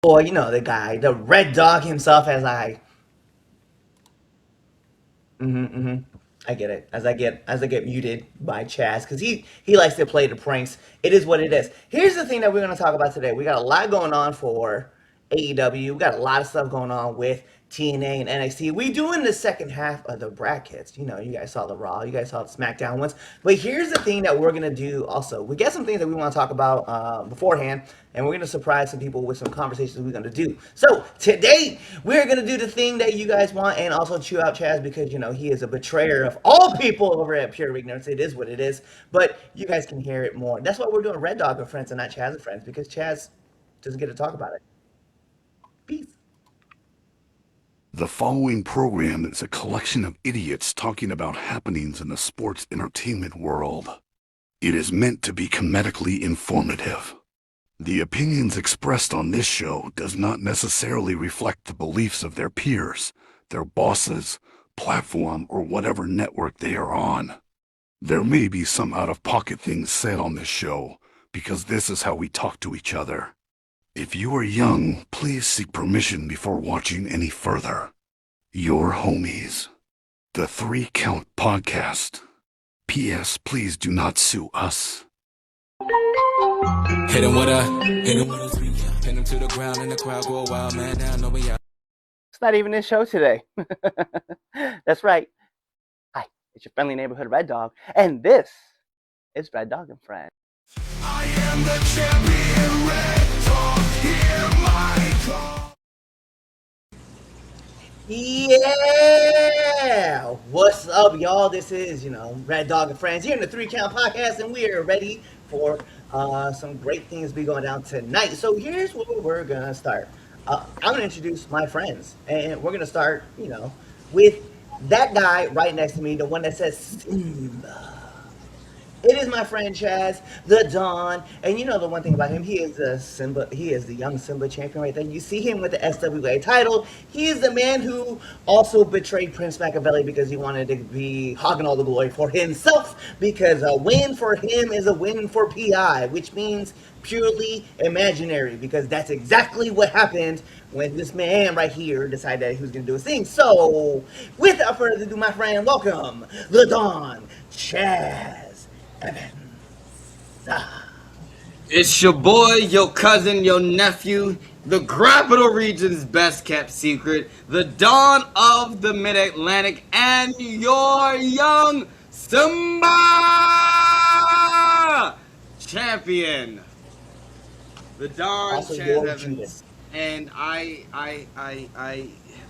Boy, you know the guy, the Red Dog himself, as I. I get it. As I get muted by Chaz because he likes to play the pranks. It is what it is. Here's the thing that we're gonna talk about today. We got a lot going on for AEW. We got a lot of stuff going on with TNA and NXT. We doing the second half of the brackets. You know, you guys saw the Raw, you guys saw the SmackDown ones. But here's the thing that we're gonna do. Also, we got some things that we want to talk about beforehand, and we're gonna surprise some people with some conversations we're gonna do. So today we're gonna do the thing that you guys want, and also chew out Chaz because you know he is a betrayer of all people over at Pure Ignorance. It is what it is, but you guys can hear it more. That's why we're doing Red Dog and Friends and not Chaz and Friends because Chaz doesn't get to talk about it. Peace. The following program is a collection of idiots talking about happenings in the sports entertainment world. It is meant to be comedically informative. The opinions expressed on this show does not necessarily reflect the beliefs of their peers, their bosses, platform, or whatever network they are on. There may be some out-of-pocket things said on this show because this is how we talk to each other. If you are young, please seek permission before watching any further. Your homies. The 3 Count Podcast. P.S. Please do not sue us. Hit him with a 3 count. Pin him to the ground and the crowd go wild, man. Now know we out. It's not even this show today. That's right. Hi, it's your friendly neighborhood Red Dog, and this is Red Dog and Friends. I am the champion, Red Dog, hear my call. Yeah! What's up, y'all? This is, Red Dog and Friends here in the 3 Count Podcast, and we are ready for some great things to be going down tonight. So here's where we're going to start. I'm going to introduce my friends, and we're going to start, with that guy right next to me, the one that says Simba. It is my friend Chaz, the Don, and you know the one thing about him, he is the Simba, he is the young Simba champion right there. You see him with the SWA title. He is the man who also betrayed Prince Machiavelli because he wanted to be hogging all the glory for himself. Because a win for him is a win for PI, which means purely imaginary. Because that's exactly what happened when this man right here decided that he was going to do his thing. So, without further ado, my friend, welcome the Don, Chaz. It's your boy, your cousin, your nephew, the Capital Region's best kept secret, the Dawn of the Mid-Atlantic, and your young Simba champion. The Dawn Also Chaz your Evans. Judas. And I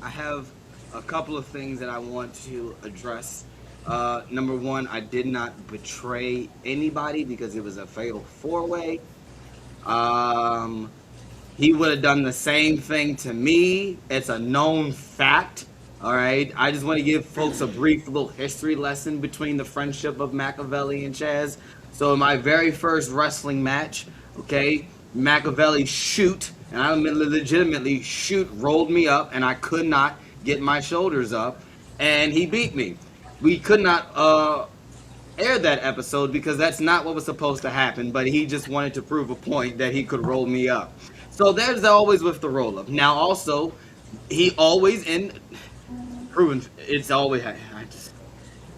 have a couple of things that I want to address. Number one, I did not betray anybody because it was a fatal 4-way. He would have done the same thing to me. It's a known fact. All right. I just want to give folks a brief little history lesson between the friendship of Machiavelli and Chaz. So in my very first wrestling match, okay, Machiavelli and I legitimately rolled me up, and I could not get my shoulders up, and he beat me. We could not air that episode because that's not what was supposed to happen, but he just wanted to prove a point that he could roll me up. So there's always with the roll up. Now also, he always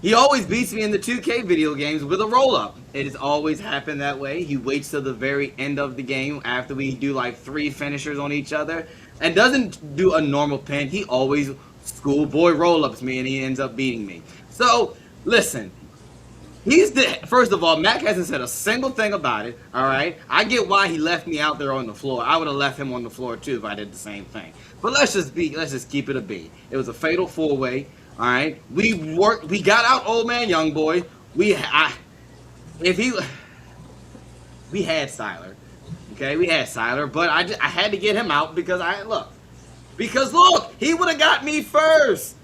he always beats me in the 2K video games with a roll up. It has always happened that way. He waits till the very end of the game after we do like 3 finishers on each other and doesn't do a normal pin. He always schoolboy roll ups me and he ends up beating me. So, listen, first of all, Mac hasn't said a single thing about it, all right? I get why he left me out there on the floor. I would have left him on the floor, too, if I did the same thing. But let's just keep it a B. It was a fatal 4-way, all right? We got out old man, young boy. We had Siler, okay? We had Siler, but I had to get him out because look, he would have got me first.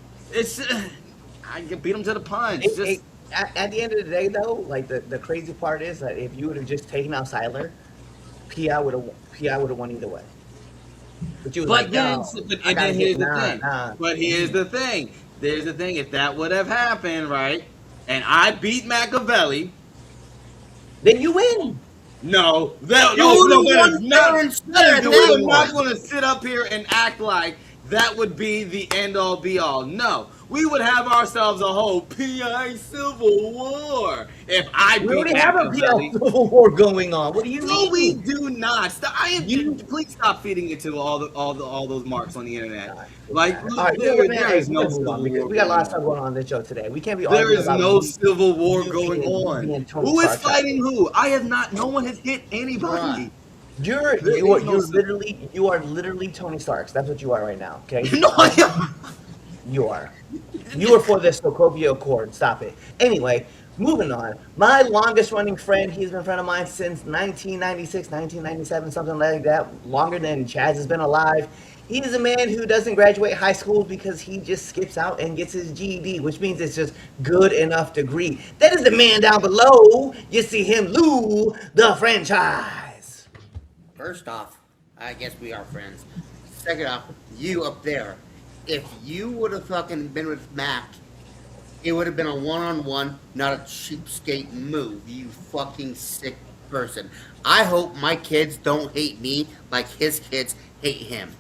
I beat him to the punch. At the end of the day, though, like the crazy part is that if you would have just taken out Siler, PI would have won either way. But you was like, no, here's the thing. There's the thing. If that would have happened, right, and I beat Machiavelli, then you win. No, You were the one there and said we're that not one. going to sit up here and act like that would be the end all be all. No, we would have ourselves a whole PI Civil War if I We beat already have a PL Machiavelli. Civil War going on. What do you No, we mean? do not. Stop, You please stop feeding it to all those marks on the internet. God, Like all right, you know what, man? there Hey, is we no gotta move on Civil because War we got a lot going of stuff on. going on this show today. We can't be There arguing is about no Civil War you going being on. Tony Who is Stark. fighting who? I have not. No one has hit anybody. You're There you are is no you're Civil- literally Tony Starks. That's what you are right now. Okay, No, I am. you are. You are for this Sokovia Accord. Stop it. Anyway, moving on. My longest running friend. He's been a friend of mine since 1996, 1997, something like that. Longer than Chaz has been alive. He's a man who doesn't graduate high school because he just skips out and gets his GED, which means it's just good enough degree. That is the man down below. You see him, Lou, the franchise. First off, I guess we are friends. Second off, you up there. If you would have fucking been with Mac, it would have been a one-on-one, not a cheapskate move, you fucking sick person. I hope my kids don't hate me like his kids hate him.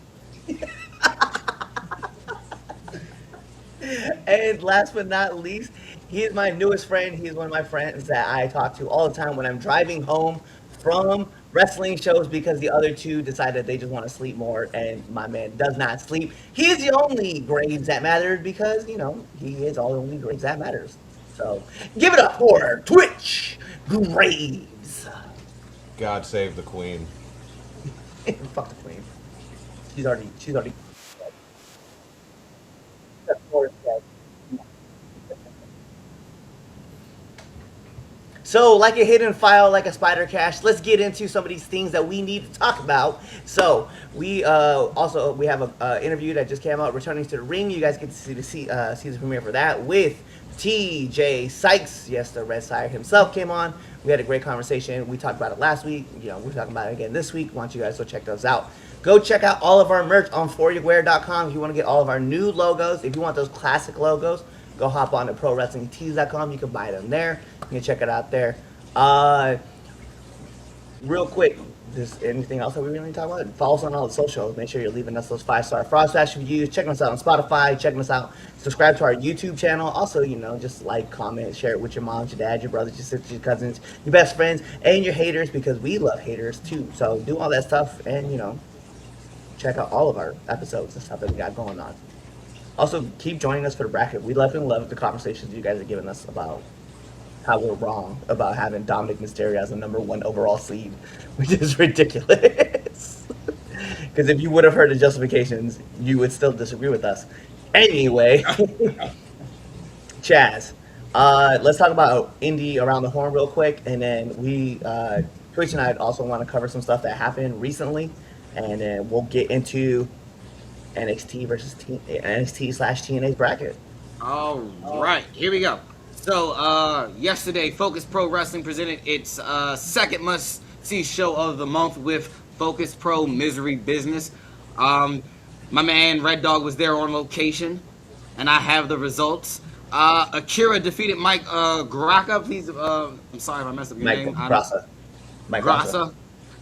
And last but not least, he is my newest friend. He's one of my friends that I talk to all the time when I'm driving home from wrestling shows because the other two decided they just want to sleep more, and my man does not sleep. He is the only Graves that matters because, he is all the only Graves that matters. So give it up for Twitch Graves. God save the Queen. Fuck the queen. She's already. So, like a hidden file, like a spider cache, let's get into some of these things that we need to talk about. So, we we have a interview that just came out, returning to the ring. You guys get to see the premiere for that with T.J. Sykes. Yes, the Red Sire himself came on. We had a great conversation. We talked about it last week. We're talking about it again this week. Why don't you guys go check those out? Go check out all of our merch on foryourwear.com if you want to get all of our new logos. If you want those classic logos, go hop on to prowrestlingtees.com. You can buy them there. You can check it out there. Real quick, is anything else that we really need to talk about? Follow us on all the socials. Make sure you're leaving us those 5-star Frostbash reviews. Checking us out on Spotify. Checking us out. Subscribe to our YouTube channel. Also, just like, comment, share it with your moms, your dad, your brothers, your sisters, your cousins, your best friends, and your haters because we love haters too. So do all that stuff and, check out all of our episodes and stuff that we got going on. Also, keep joining us for the bracket. We love the conversations you guys are giving us about how we're wrong about having Dominic Mysterio as the #1 overall seed, which is ridiculous. Because if you would have heard the justifications, you would still disagree with us. Anyway, Chaz, let's talk about Indie Around the Horn real quick, and then Twitch and I also want to cover some stuff that happened recently, and then we'll get into NXT versus NXT/TNA's bracket. All right, here we go. So, yesterday, Focus Pro Wrestling presented its second must-see show of the month with Focus Pro Misery Business. My man Red Dog was there on location, and I have the results. Akira defeated Mike Graka. Please, I'm sorry if I messed up your name. Grasa. Mike Grasa.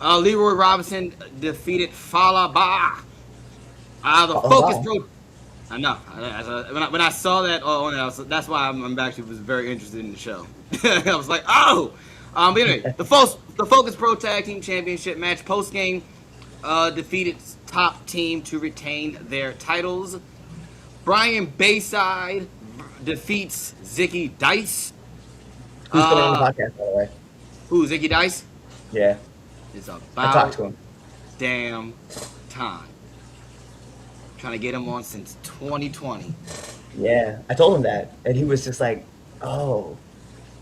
Leroy Robinson defeated Falaba. The Focus Pro. I know. When I saw that on it, that's why I'm actually was very interested in the show. I was like, oh. But anyway, the Focus Pro Tag Team Championship match post game defeated top team to retain their titles. Brian Bayside defeats Zicky Dice. Who's coming on the podcast, by the way? Who, Zicky Dice? Yeah. It's I talked about to him. damn time. Trying to get him on since 2020. Yeah, I told him that, and he was just like, "Oh."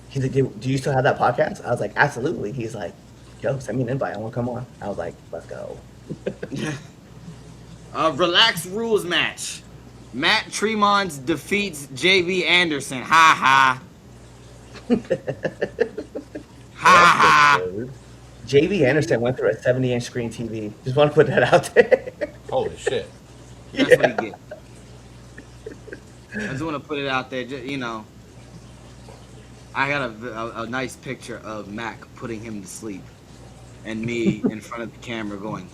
He's like, "Do you still have that podcast?" I was like, "Absolutely." He's like, "Yo, send me an invite. I want to come on." I was like, "Let's go." Relaxed rules match. Matt Tremont defeats JV Anderson. Ha ha. Ha ha. JV Anderson went through a 70-inch screen TV. Just want to put that out there. Holy shit. That's what he get. I just want to put it out there. Just, I got a nice picture of Mac putting him to sleep. and me in front of the camera going,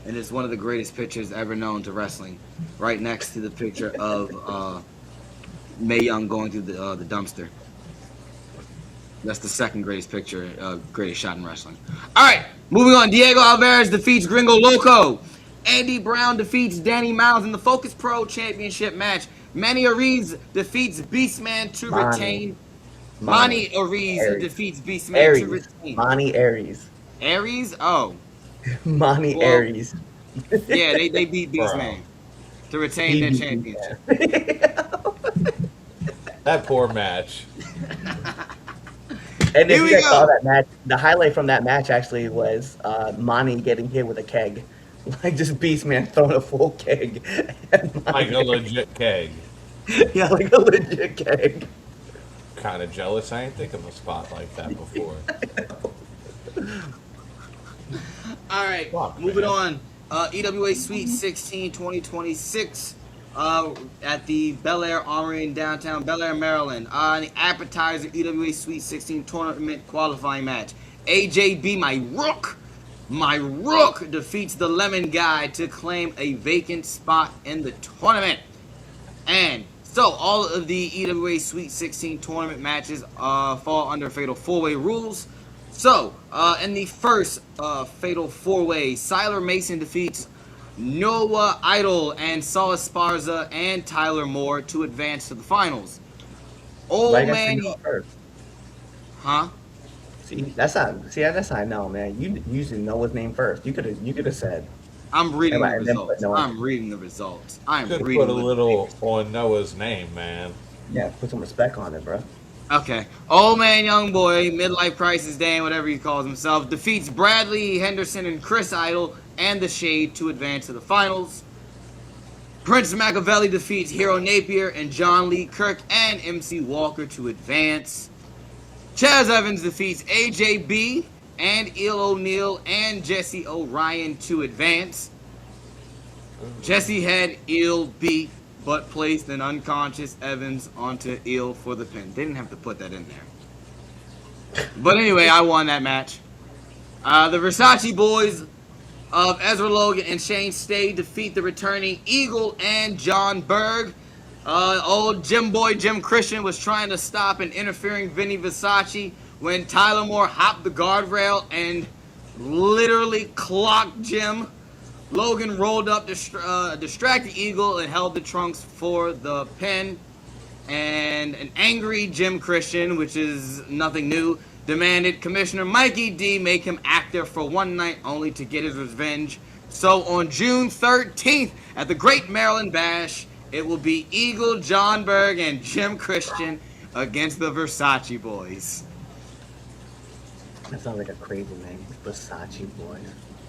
and it's one of the greatest pictures ever known to wrestling, right next to the picture of Mae Young going through the dumpster. That's the second greatest picture, greatest shot in wrestling. All right, moving on. Diego Alvarez defeats Gringo Loco. Andy Brown defeats Danny Miles in the Focus Pro Championship match. Manny Ariz defeats Beastman to retain. Monty Ariz defeats Beastman to retain. Monty Aries. Aries? Oh. Monty Aries. Yeah, they beat Beastman to retain their championship. That poor match. And if Here you we guys saw go. that match, the highlight from that match actually was Monty getting hit with a keg. Like just Beastman throwing a full keg. Like a legit keg. Yeah, like a legit keg. Kind of jealous. I ain't think of a spot like that before. All right, Fuck, moving man. on. EWA Sweet 16 2026 at the Bel Air Armory in downtown Bel Air, Maryland. The appetizer EWA Sweet 16 tournament qualifying match. AJB, my rook, defeats the Lemon Guy to claim a vacant spot in the tournament. And so all of the EWA Sweet 16 tournament matches fall under Fatal 4-Way rules. So, in the first Fatal 4-Way, Siler Mason defeats Noah Idol and Saul Esparza and Tyler Moore to advance to the finals. Old Why you guys man, say no first? huh? See, that's how I know, man. You usually know his name first. You could have said. I'm reading the And then put results. Noah. I'm reading the results. I'm Could reading put a the little on Noah's name, man. Yeah, put some respect on it, bro. Okay. Old man, young boy, midlife crisis Dan, whatever he calls himself, defeats Bradley Henderson and Chris Idol and The Shade to advance to the finals. Prince Machiavelli defeats Hero Napier and John Lee Kirk and MC Walker to advance. Chaz Evans defeats AJB and Il O'Neil and Jesse O'Ryan to advance. Jesse had Il beat, but placed an unconscious Evans onto Il for the pin. They didn't have to put that in there. But anyway, I won that match. The Versace boys of Ezra Logan and Shane Stay defeat the returning Eagle and John Berg. Old Jim Boy Jim Christian was trying to stop an interfering Vinny Versace when Tyler Moore hopped the guardrail and literally clocked Jim. Logan rolled up, distracted Eagle, and held the trunks for the pin. And an angry Jim Christian, which is nothing new, demanded Commissioner Mikey D make him actor for one night only to get his revenge. So on June 13th at the Great Maryland Bash, it will be Eagle, John Berg, and Jim Christian against the Versace boys. That sounds like a crazy name. Versace boy.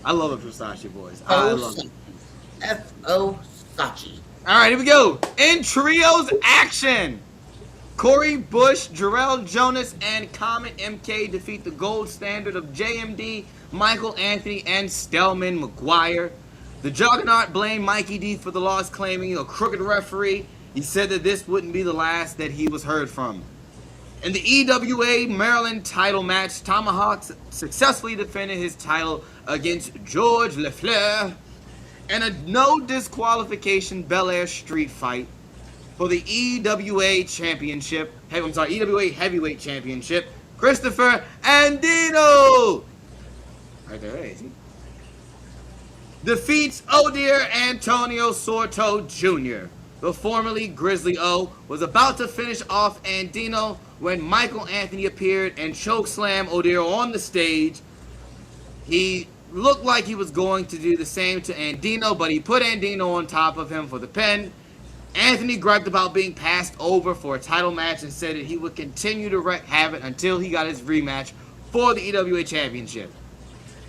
I love the Versace boys. I love it. F.O. Sachi. All right, here we go. In trios action, Corey Bush, Jarrell Jonas, and Comet MK defeat the gold standard of JMD, Michael Anthony, and Stelman McGuire. The Juggernaut blamed Mikey D for the loss, claiming a crooked referee. He said that this wouldn't be the last that he was heard from. In the EWA Maryland title match, Tomahawk successfully defended his title against George LeFleur in a no disqualification Bel Air street fight for the EWA Championship. EWA Heavyweight Championship. Christopher Andino, right there, is he? Defeats Odear Antonio Sorto Jr. The formerly Grizzly O was about to finish off Andino when Michael Anthony appeared and chokeslammed Odear on the stage. He looked like he was going to do the same to Andino, but he put Andino on top of him for the pin. Anthony griped about being passed over for a title match and said that he would continue to wreak havoc until he got his rematch for the EWA Championship.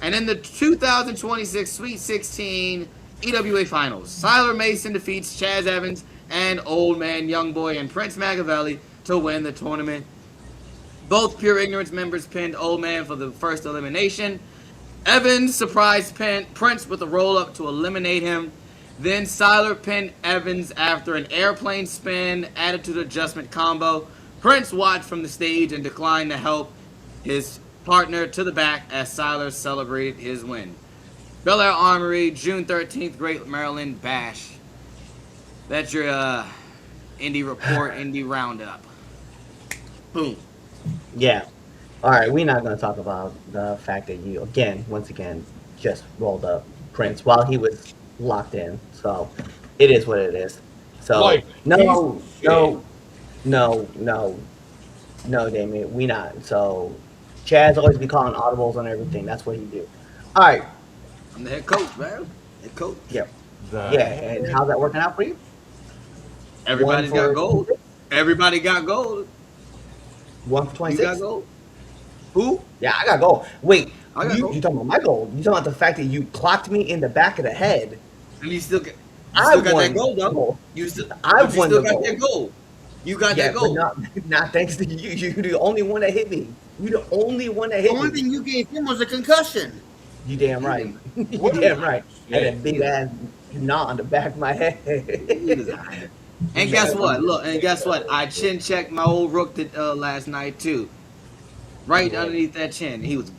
And in the 2026 Sweet 16 EWA Finals, Siler Mason defeats Chaz Evans and Old Man Youngboy and Prince Machiavelli to win the tournament. Both Pure Ignorance members pinned Old Man for the first elimination. Evans surprised Prince with a roll-up to eliminate him. Then Siler pinned Evans after an airplane spin attitude adjustment combo. Prince watched from the stage and declined to help his partner to the back as Siler celebrated his win. Bel Air Armory, June 13th, Great Maryland Bash. That's your indie report, indie roundup. Boom. Yeah. All right, we're not going to talk about the fact that you, once again, just rolled up Prince while he was locked in. So it is what it is. So, Like, no, piece of shit. no, no, Damien, we not. So Chad's always be calling audibles on everything. That's what he do. All right. I'm the head coach, man. Head coach. Yeah. The Yeah. And how's that working out for you? Everybody's got gold. Everybody got gold. 1 for You 26? got gold. Who? Yeah, I got gold. Wait, I got gold. you talking about my gold? You talking about the fact that you clocked me in the back of the head? And you still got, I that won gold, though. gold. You still, I but you won still the got gold. that gold. You got Yeah, that gold. but not thanks to you. You're the only one that hit me. You the only one that The hit only me. thing you gave him was a concussion. You damn right. You What damn is- right. shit. And a big ass knot on the back of my head. And guess what? Look, and guess what? I chin checked my old rook last night too. Right underneath that chin, he was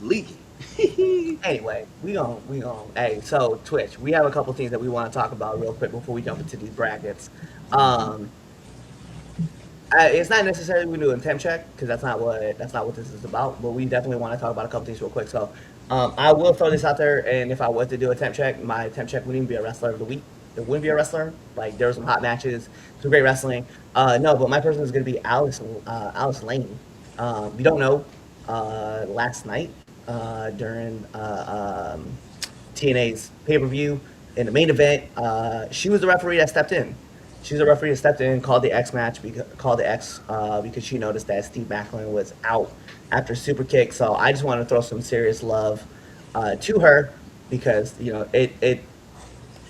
leaking. Anyway, we gon' hey, so Twitch, we have a couple things that we want to talk about real quick before we jump into these brackets. It's not necessarily we do a temp check because that's not what this is about. But we definitely want to talk about a couple things real quick. So I will throw this out there, and if I was to do a temp check, my temp check wouldn't even be a wrestler of the week. It wouldn't be a wrestler. Like there were some hot matches, some great wrestling. No, but my person is going to be Alice Lane. You don't know. Last night during TNA's pay-per-view in the main event, she was the referee that stepped in. She was a referee that stepped in, called the X match, because she noticed that Steve Macklin was out after super kick. So I just want to throw some serious love to her because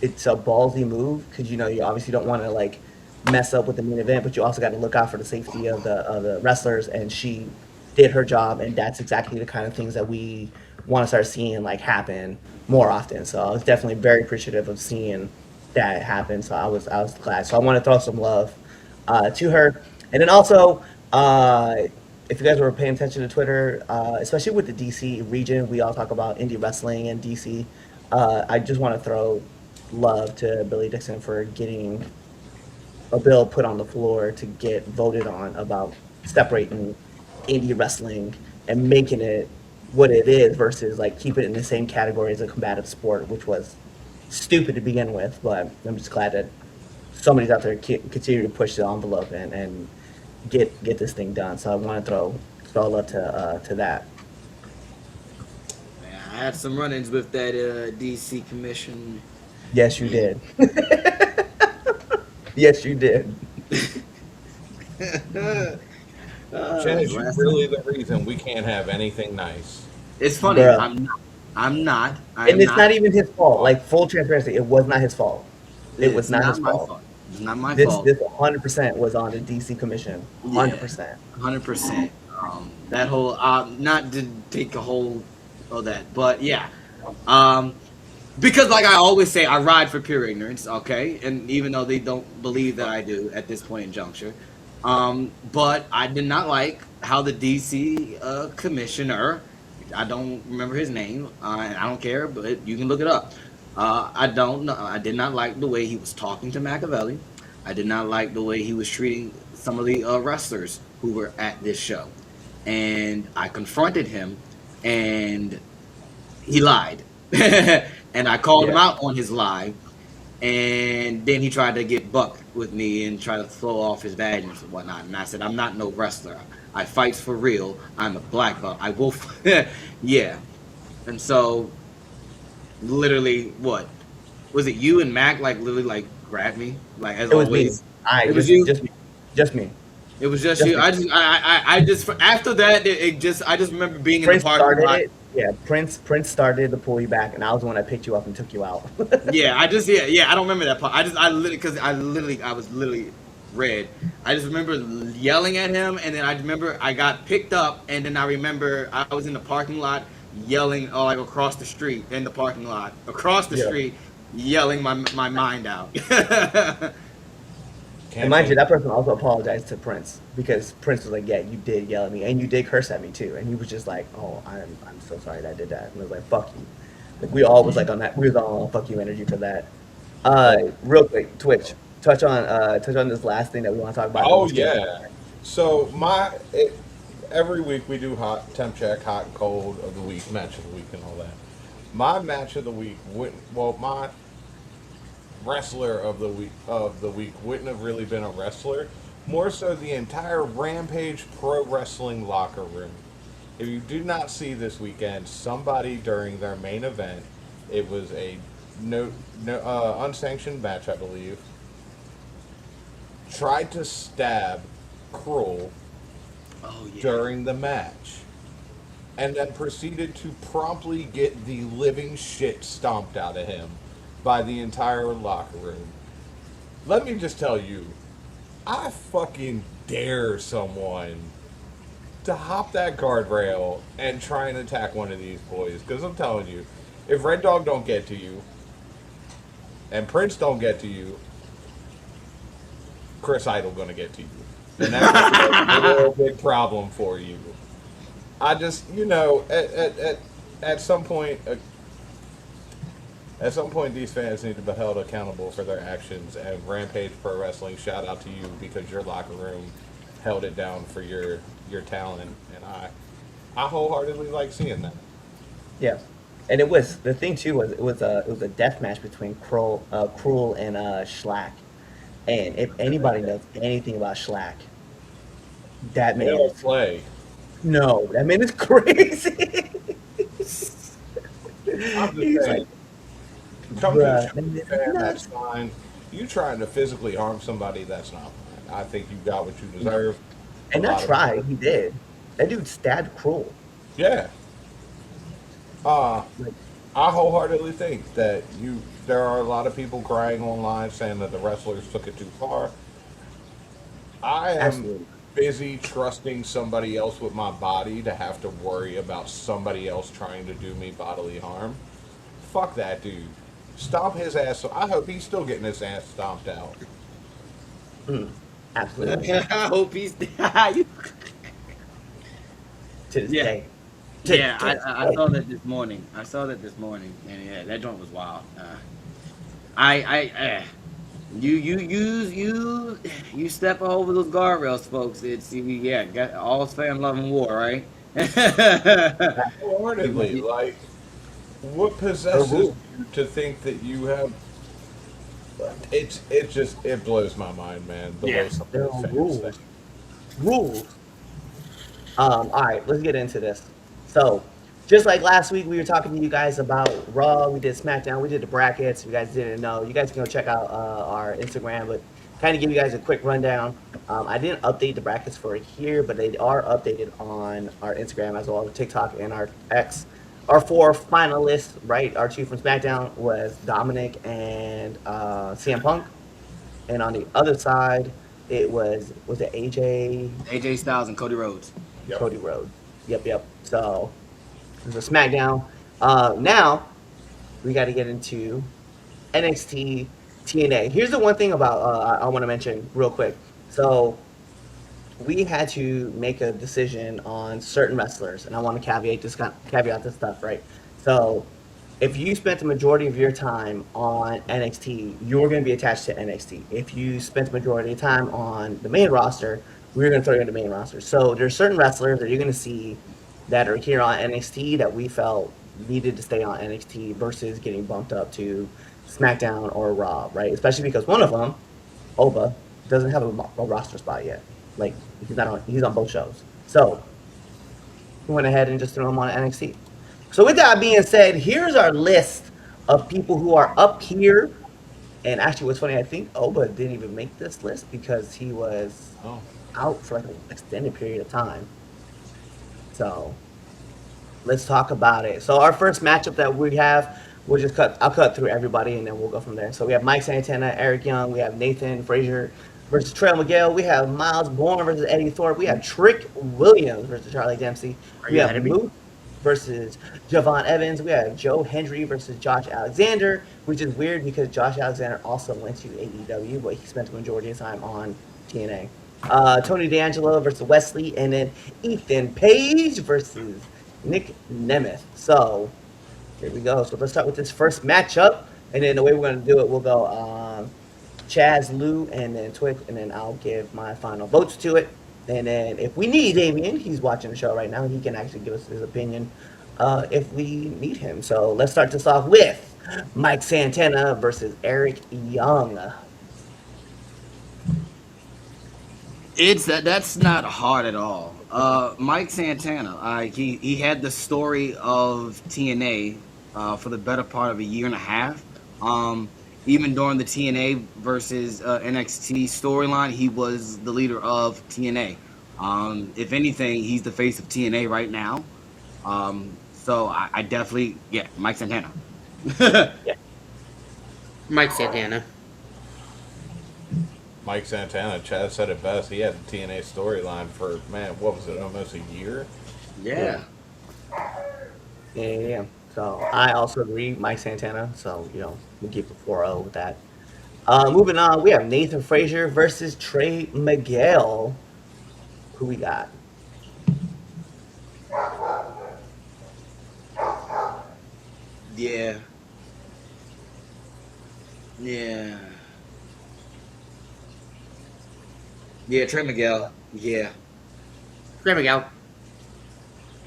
it's a ballsy move because you obviously don't want to like mess up with the main event, but you also got to look out for the safety of the wrestlers. And she did her job, and that's exactly the kind of things that we want to start seeing like happen more often. So I was definitely very appreciative of seeing that happen. So I was glad. So I want to throw some love to her, and then also if you guys were paying attention to Twitter, especially with the DC region, we all talk about indie wrestling and DC. I just want to throw love to Billy Dixon for getting a bill put on the floor to get voted on about separating indie wrestling and making it what it is versus like keep it in the same category as a combative sport, which was stupid to begin with. But I'm just glad that somebody's out there continue to push the envelope and get this thing done. So I want to throw love to that. Man, I had some run-ins with that DC commission. Yes, you did. Yes, you did. Chaz, you're really the reason we can't have anything nice. It's funny. Bruh. I'm not. And it's not even his fault. Like full transparency, it was not his fault. It was not his my fault. It's not my This fault. 100% was on the DC commission. 100%. 100%. That whole not to take a whole of that, but yeah. Because like I always say, I ride for pure ignorance, okay? And even though they don't believe that I do at this point in juncture. But I did not like how the DC commissioner, I don't remember his name, and I don't care, but you can look it up. I don't know. I did not like the way he was talking to Machiavelli. I did not like the way he was treating some of the wrestlers who were at this show. And I confronted him, and he lied. And I called him out on his lie. And then he tried to get buck with me and try to throw off his badge and whatnot. And I said, I'm not no wrestler. I fight for real. I'm a black belt. I will. Yeah. And so, literally, what? Was it you and Mac, like, literally, like, grabbed me? Like, as It was always? me. It was you? Just me. It was just Just you. me. I just, after that, I just remember being in Prince the parking started lot. it. Yeah, Prince started to pull you back, and I was the one that picked you up and took you out. Yeah, I don't remember that part. I was literally red. I just remember yelling at him, and then I remember I got picked up, and then I remember I was in the parking lot yelling, like across the street in the parking lot, across the Yeah. street, yelling my mind out. And mind you, that person also apologized to Prince because Prince was like, "Yeah, you did yell at me, and you did curse at me too." And he was just like, "Oh, I'm so sorry that I did that." And I was like, "Fuck you." Like we all was like on that. We was all on fuck you energy for that. Real quick, Twitch. Touch on this last thing that we want to talk about. Then Oh we'll skip. yeah. So every week we do hot temp check, hot and cold of the week, match of the week, and all that. My match of the week wouldn't. Well, my wrestler of the week wouldn't have really been a wrestler. More so, the entire Rampage Pro Wrestling locker room. If you do not see this weekend, somebody during their main event, it was a unsanctioned match, I believe, tried to stab Cruel Oh yeah. during the match, and then proceeded to promptly get the living shit stomped out of him by the entire locker room. Let me just tell you, I fucking dare someone to hop that guardrail and try and attack one of these boys. Because I'm telling you, if Red Dog don't get to you, and Prince don't get to you, Chris Idol gonna get to you. And that's a real big problem for you. I just, at some point, these fans need to be held accountable for their actions. And Rampage Pro Wrestling, shout out to you because your locker room held it down for your talent, and I wholeheartedly like seeing that. Yeah, and it was the thing too was it was a death match between Cruel and Schlack. And if anybody knows anything about Schlack, that They man don't is play. no, that man is crazy. I'm just He's saying, like, come to the bruh, show, that man is fan, that's nuts. fine. You trying to physically harm somebody, that's not fine. I think you got what you deserve. A And not lot of try, he did. That dude stabbed Cruel. yeah. Uh, Like, I wholeheartedly think that there are a lot of people crying online saying that the wrestlers took it too far. I am absolutely. busy trusting somebody else with my body to have to worry about somebody else trying to do me bodily harm. Fuck that dude. Stomp his ass. So I hope he's still getting his ass stomped out. Mm, absolutely. I hope he's you, To this yeah. day. Yeah, To this I day. saw that this morning. I saw that this morning, and yeah, that joint was wild. You step over those guardrails, folks. It's yeah, got all's fair in love and war, right? Wholeheartedly, like, what The possesses rule. you to think that you have? It blows my mind, man. The Yeah. way some There of are these fans think. rules. Rules. All right, let's get into this. So, just like last week, we were talking to you guys about Raw. We did SmackDown. We did the brackets. If you guys didn't know, you guys can go check out our Instagram. But kind of give you guys a quick rundown. I didn't update the brackets for here, but they are updated on our Instagram as well as TikTok and our X. Our four finalists, right? Our two from SmackDown was Dominic and CM Punk, and on the other side, it was it AJ AJ Styles and Cody Rhodes. Yep. Cody Rhodes. Yep, yep. So it was a SmackDown. Now we got to get into NXT TNA. Here's the one thing about I want to mention real quick. So we had to make a decision on certain wrestlers, and I want to caveat this stuff, right? So if you spent the majority of your time on NXT, you're going to be attached to NXT. If you spent the majority of time on the main roster, we're going to throw you in the main roster. So there's certain wrestlers that you're going to see that are here on NXT that we felt needed to stay on NXT versus getting bumped up to SmackDown or Raw, right? Especially because one of them, Oba, doesn't have a roster spot yet. Like he's on both shows. So we went ahead and just threw him on NXT. So with that being said, here's our list of people who are up here. And actually, what's funny, I think Oba didn't even make this list because he was Oh, out for like an extended period of time. So let's talk about it. So our first matchup that we have, I'll cut through everybody and then we'll go from there. So we have Mike Santana, Eric Young, we have Nathan Frazier versus Trail Miguel, we have Miles Bourne versus Eddie Thorpe, we have Trick Williams versus Charlie Dempsey, Are we you have ahead of me? Moose. versus Javon Evans. We have Joe Hendry versus Josh Alexander, which is weird because Josh Alexander also went to AEW, but he spent the majority of time on TNA. Tony D'Angelo versus Wesley, and then Ethan Page versus Nick Nemeth. So here we go. So let's start with this first matchup, and then the way we're going to do it, we'll go Chaz, Lou, and then Twig, and then I'll give my final votes to it. And then if we need Damien, he's watching the show right now, he can actually give us his opinion if we need him. So let's start this off with Mike Santana versus Eric Young. That's not hard at all. Mike Santana, he had the story of TNA for the better part of a year and a half. Even during the TNA versus NXT storyline, he was the leader of TNA. If anything, he's the face of TNA right now. So I definitely, Mike Santana. Mike Santana. Mike Santana, Chad said it best. He had the TNA storyline for, man, what was it, almost a year? Yeah. Yeah. So I also agree, Mike Santana. So, we keep it 4-0 with that. Moving on, we have Nathan Frazier versus Trey Miguel. Who we got? Yeah. Yeah, Trey Miguel. Yeah. Trey Miguel.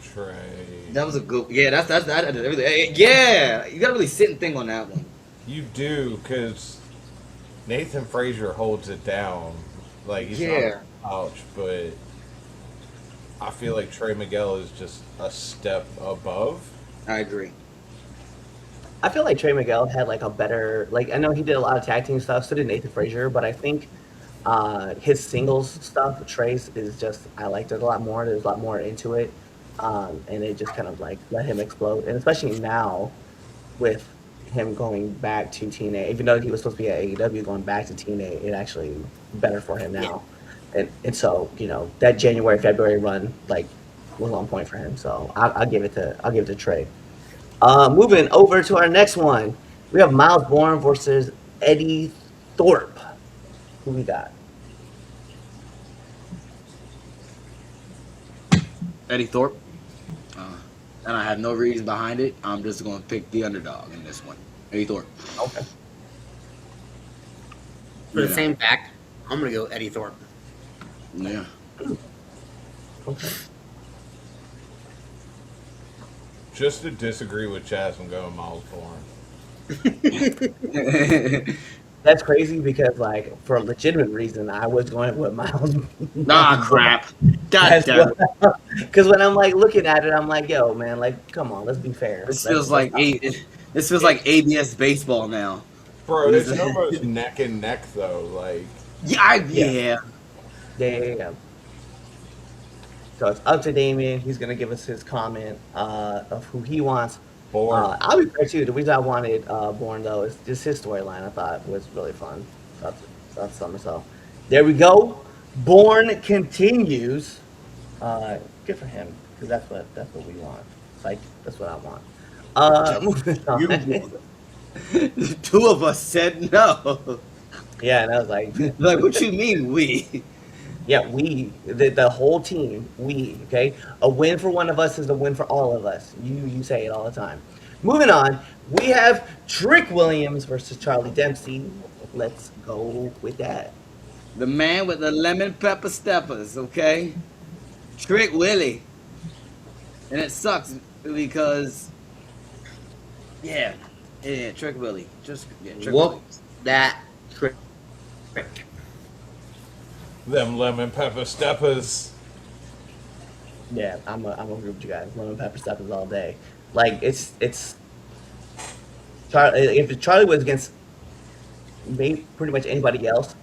Trey. That was a good. Yeah, that's everything. Yeah, you gotta really sit and think on that one. You do, because Nathan Frazier holds it down. Like, he's not Yeah. a slouch, but I feel like Trey Miguel is just a step above. I agree. I feel like Trey Miguel had like a better, like I know he did a lot of tag team stuff, so did Nathan Frazier, but I think his singles stuff, Trey's is just, I liked it a lot more. There's a lot more into it, and it just kind of like let him explode, and especially now with him going back to TNA, even though he was supposed to be at AEW, going back to TNA, it actually better for him now. And so that January February run like was on point for him. So I'll give it to Trey. Moving over to our next one, we have Miles Bourne versus Eddie Thorpe. Who we got? Eddie Thorpe. And I have no reason behind it. I'm just going to pick the underdog in this one. Eddie Thorpe. Okay. For the same fact, I'm going to go Eddie Thorpe. Yeah. Okay. Just to disagree with Chaz, I'm going Miles Bourne. That's crazy because, like, for a legitimate reason, I was going with Miles. Nah, crap. God damn it. Because when I'm like looking at it, I'm like, yo, man, like, come on, let's be fair. This feels like ABS baseball now. Bro, it's almost neck and neck, though. Like, Yeah. Yeah. So it's up to Damien. He's gonna give us his comment of who he wants. Bourne. I'll be fair too. The reason I wanted Bourne though is just his storyline. I thought was really fun. That's something. So there we go. Bourne continues. Good for him because that's what we want. Like that's what I want. Moving on. Two of us said no. Yeah, and I was like, Like, what you mean we? yeah, the whole team, okay? A win for one of us is a win for all of us. You say it all the time. Moving on, we have Trick Williams versus Charlie Dempsey. Let's go with that. The man with the lemon pepper steppers, okay? Trick Willie. And it sucks because, Trick Willie. Trick Whoop Willie. that trick. Them lemon pepper steppers. Yeah, I'm a group with you guys. Lemon pepper steppers all day. Like it's Charlie. If Charlie was against pretty much anybody else,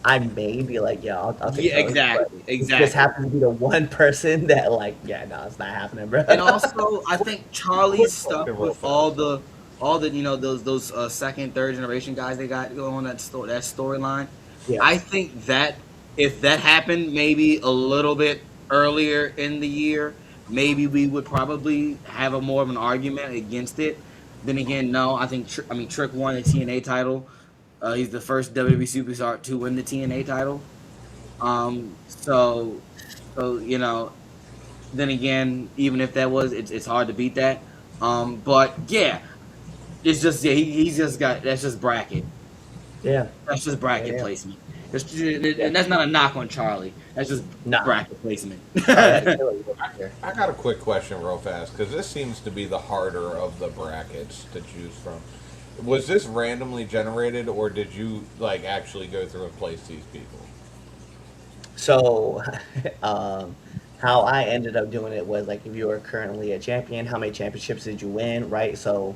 I may be like, yeah, I'll take Charlie, exactly. but it just happens to be the one person that like, yeah, no, it's not happening, bro. And also, I think Charlie's stuff with all the those second, third generation guys they got going on that storyline. Yeah. I think that if that happened maybe a little bit earlier in the year, maybe we would probably have a more of an argument against it. Then again, no, I think Trick won the TNA title. He's the first WWE superstar to win the TNA title. So you know, then again, even if that was, it's hard to beat that. But yeah, it's just he's just got that's just bracket. Yeah. That's just bracket Yeah. placement. And that's not a knock on Charlie. That's just Nah. bracket placement. I got a quick question real fast because this seems to be the harder of the brackets to choose from. Was this randomly generated or did you like actually go through and place these people? So, how I ended up doing it was like if you are currently a champion, how many championships did you win, right? So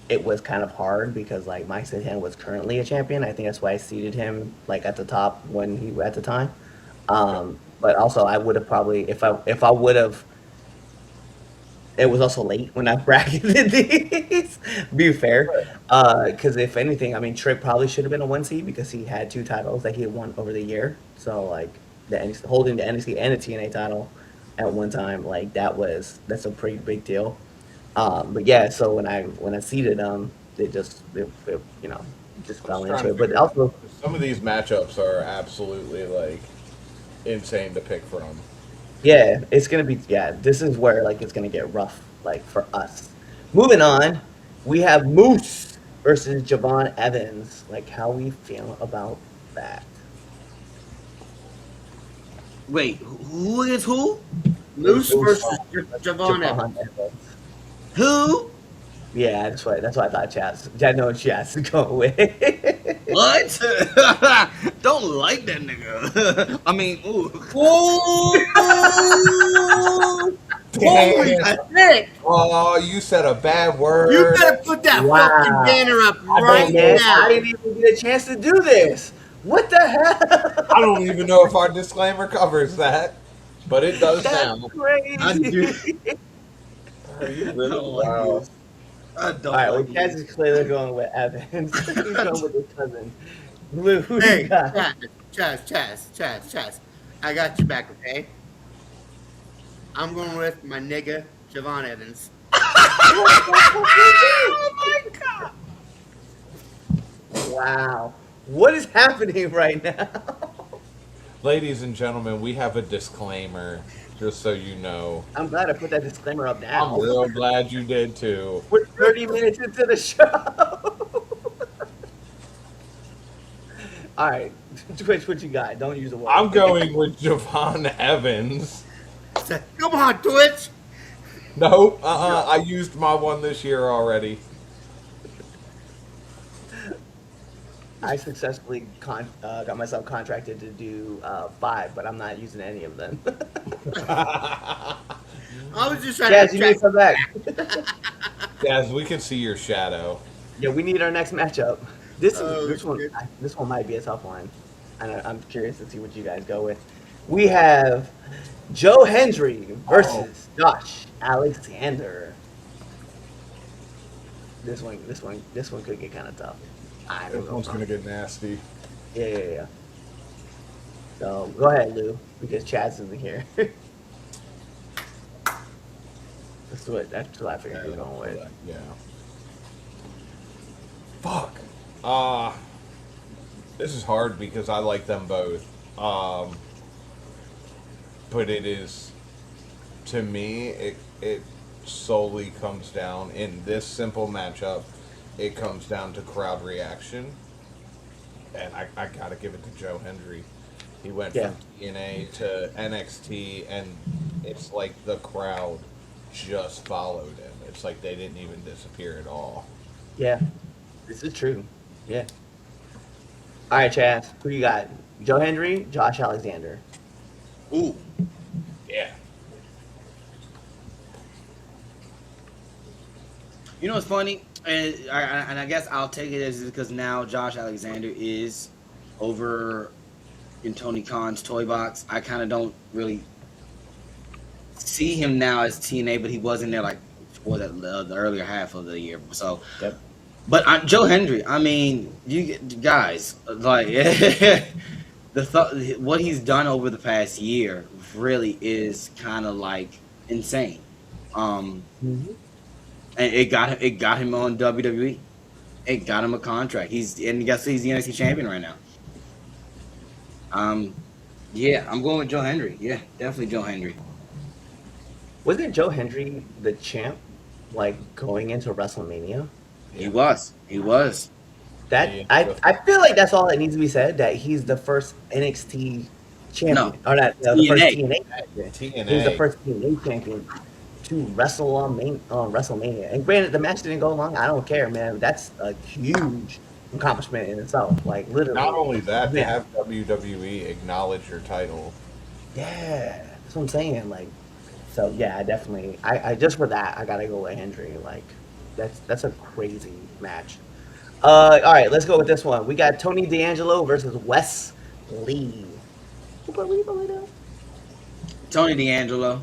it was kind of hard because like Mike Sahan was currently a champion. I think that's why I seated him like at the top when he at the time. But also I would have probably if I would have. It was also late when I bracketed these. Be fair, because if anything, I mean Trick probably should have been a 1 seed because he had 2 titles that he had won over the year. So like holding the NXT and the TNA title at one time, like that's a pretty big deal. But yeah, so when I seeded them, it just I fell was trying into to it. But figure out. also, Some of these matchups are absolutely like insane to pick from. yeah, it's gonna be this is where like it's gonna get rough like for us. Moving on, we have Moose versus Javon Evans. Like how we feel about that? Wait, who is who? Moose Moose versus Javon Evans. Evans. Who? Yeah, that's what I thought Chad knows Chad's going with. What? Don't like that nigga. I mean, ooh. Holy shit! Oh, you said a bad word. You better put that Wow. fucking banner up I right now. didn't even get a chance to do this. What the hell? I don't even know if our disclaimer covers that, but it does That's sound. crazy. I do. Are you I don't like wow. this. I don't All right, well, like Chaz this. is clearly going with Evans. He's going with his cousin. Blue, who Hey, you got? Chaz. I got you back, okay? I'm going with my nigga, Javon Evans. Wow. What is happening right now? Ladies and gentlemen, we have a disclaimer, just so you know. I'm glad I put that disclaimer up now. I'm real glad you did too. We're 30 minutes into the show. All right, Twitch, what you got? Don't use the word. I'm going with Javon Evans. Come on, Twitch. Nope, I used my one this year already. I successfully got myself contracted to do 5, but I'm not using any of them. I was just trying Chaz, to you need to come back. Yes, we can see your shadow. Yeah, we need our next matchup. This Oh, this one shit. this one might be a tough one, and I'm curious to see what you guys go with. We have Joe Hendry versus Josh Alexander. This one could get kind of tough. I don't This know. one's gonna get nasty. Yeah. So go ahead, Lou, because Chaz isn't here. That's what I figured you were going with. Yeah. Fuck. This is hard because I like them both. But it is, to me, it solely comes down in this simple matchup. It comes down to crowd reaction, and I gotta give it to Joe Hendry. He went from TNA to NXT, and it's like the crowd just followed him. It's like they didn't even disappear at all. Yeah, this is true. Yeah. All right, Chaz, who you got? Joe Hendry, Josh Alexander. Ooh. Yeah. You know what's funny? And I guess I'll take it as because now Josh Alexander is over in Tony Khan's toy box. I kind of don't really see him now as TNA, but he wasn't there like for the earlier half of the year. So, Yep. But Joe Hendry, I mean, you guys like what he's done over the past year really is kind of like insane. Um, Mhm. and it got him on WWE. It got him a contract. And guess he's the NXT champion right now. Um, yeah, I'm going with Joe Hendry. Yeah, definitely Joe Hendry. Wasn't Joe Hendry the champ, like going into WrestleMania? He Yeah. was. He was. That He I feel like that's all that needs to be said. That he's the first NXT No, champion, or not the first TNA. TNA champion. He was the TNA. first TNA champion to wrestle on WrestleMania. And granted, the match didn't go long. I don't care, man. That's a huge accomplishment in itself. Like literally, Not only that, to man. have WWE acknowledge your title. Yeah, that's what I'm saying. Like, so yeah, I definitely, I just for that, I gotta go with Hendry. Like, that's a crazy match. All right, let's go with this one. We got Tony D'Angelo versus Wes Lee. Tony D'Angelo.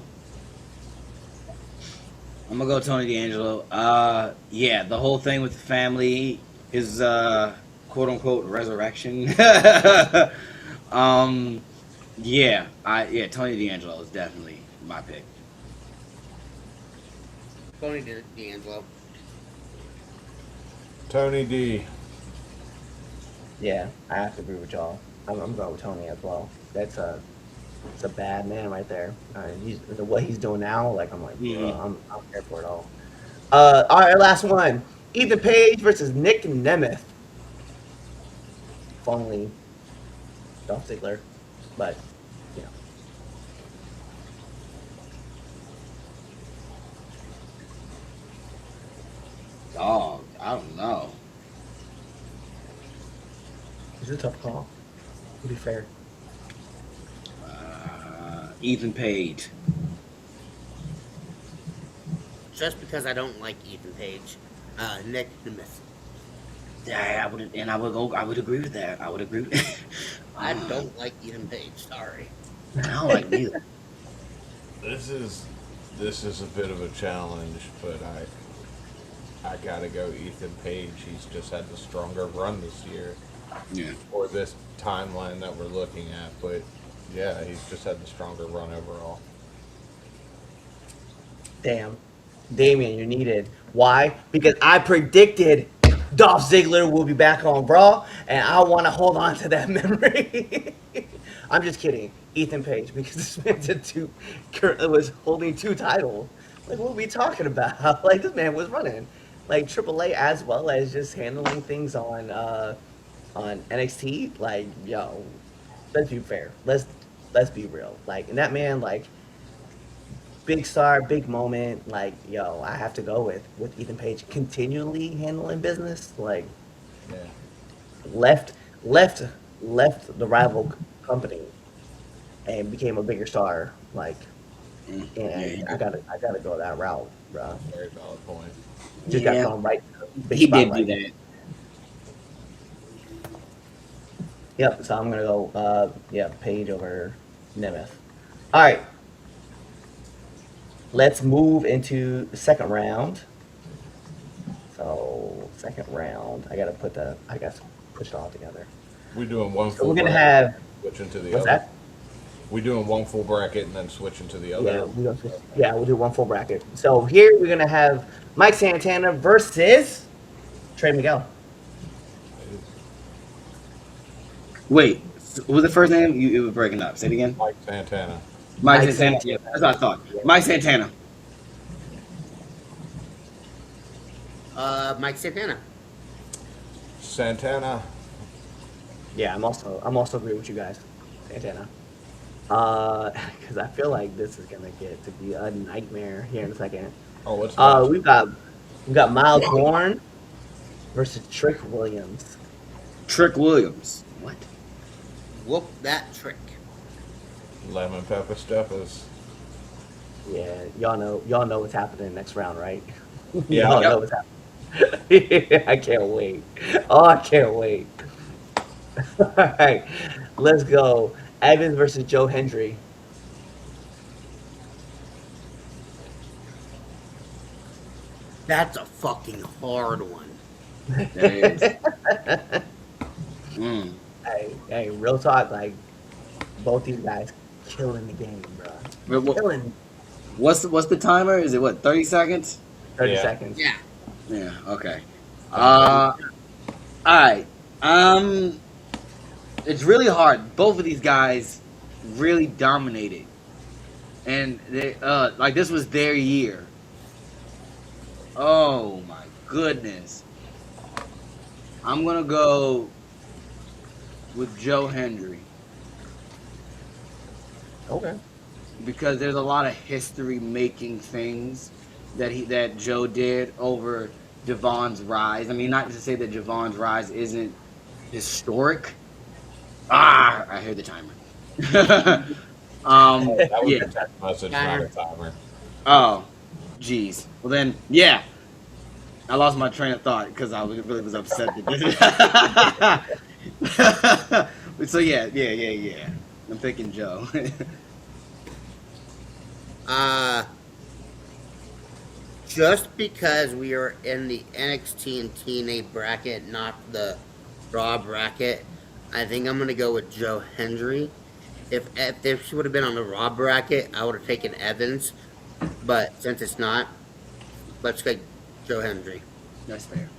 I'm gonna go Tony D'Angelo. Yeah, the whole thing with the family, his quote unquote resurrection. um, yeah, Tony D'Angelo is definitely my pick. Tony D'Angelo. Tony D. Yeah, I have to agree with y'all. I'm going with Tony as well. It's a bad man right there. What he's doing now, like I'm like, bro, I'm here for it all. All right, last one. Ethan Page versus Nick Nemeth. If only Dolph Ziggler, but you know, Dog, I don't know. it's a tough call. To be fair, Ethan Page. Just because I don't like Ethan Page, Nick Nemeth. Yeah, I would go. I would agree with that. I would agree. I don't like Ethan Page. Sorry. I don't like neither. This is a bit of a challenge, but I gotta go Ethan Page. He's just had the stronger run this year, Yeah. or this timeline that we're looking at. But yeah, he's just had the stronger run overall. damn, Damien, you're needed. Why? Because I predicted Dolph Ziggler will be back on Raw, and I want to hold on to that memory. I'm just kidding, Ethan Page, because this man currently was holding two titles. Like, what are we talking about? Like, this man was running, like AAA as well as just handling things on NXT. Like, yo, let's be fair. Let's be real. Like, and that man, like, big star, big moment. Like, yo, I have to go with Ethan Page continually handling business. Like, Yeah. left left left the rival company and became a bigger star. Like, and I gotta go that route, bro. Very valid point. Just got Yeah. thrown right to the big He did do spotlight. that. Yep. So I'm gonna go. Yeah, Page over Nemeth. All right. Let's move into the second round. So second round, I guess push it all together. We doing one So full we're gonna bracket, have switching to the what's other. that? We doing one full bracket and then switching to the other. We'll do one full bracket. So here we're gonna have Mike Santana versus Trey Miguel. Wait, what was the first name? It was breaking up. Say it again. Mike Santana. Mike Mike Santana. Santana. Yeah, that's what I thought. Mike Santana. Mike Santana. Santana. Yeah, I'm also agree with you guys, Santana. Because I feel like this is gonna get to be a nightmare here in a second. Oh, what's We've got Miles Bourne versus Trick Williams. Trick Williams. What? Whoop that trick. Lemon Pepper Steppers. Yeah, y'all know what's happening next round, right? Yeah. Y'all Yep. know what's happening. I can't wait. Oh, I can't wait. All right, let's go. Evans versus Joe Hendry. That's a fucking hard one. That is. Mm. Hey, real talk. Like, both these guys killing the game, bro. Well, Killing. What's the timer? Is it what, 30 seconds? 30 Yeah. seconds. Yeah. Yeah. Okay. All right. It's really hard. Both of these guys really dominated, and they like this was their year. Oh my goodness. I'm gonna go with Joe Hendry Okay. because there's a lot of history making things that Joe did over Javon's rise. I mean, not to say that Javon's rise isn't historic. I heard the timer. That was Yeah. a text message, not a timer. Oh, geez. Well then, yeah. I lost my train of thought because I really was upset. So yeah. I'm picking Joe. Just because we are in the NXT and TNA bracket, not the Raw bracket, I think I'm gonna go with Joe Hendry. If she would have been on the Raw bracket, I would have taken Evans, but since it's not, let's go Joe Hendry. That's fair.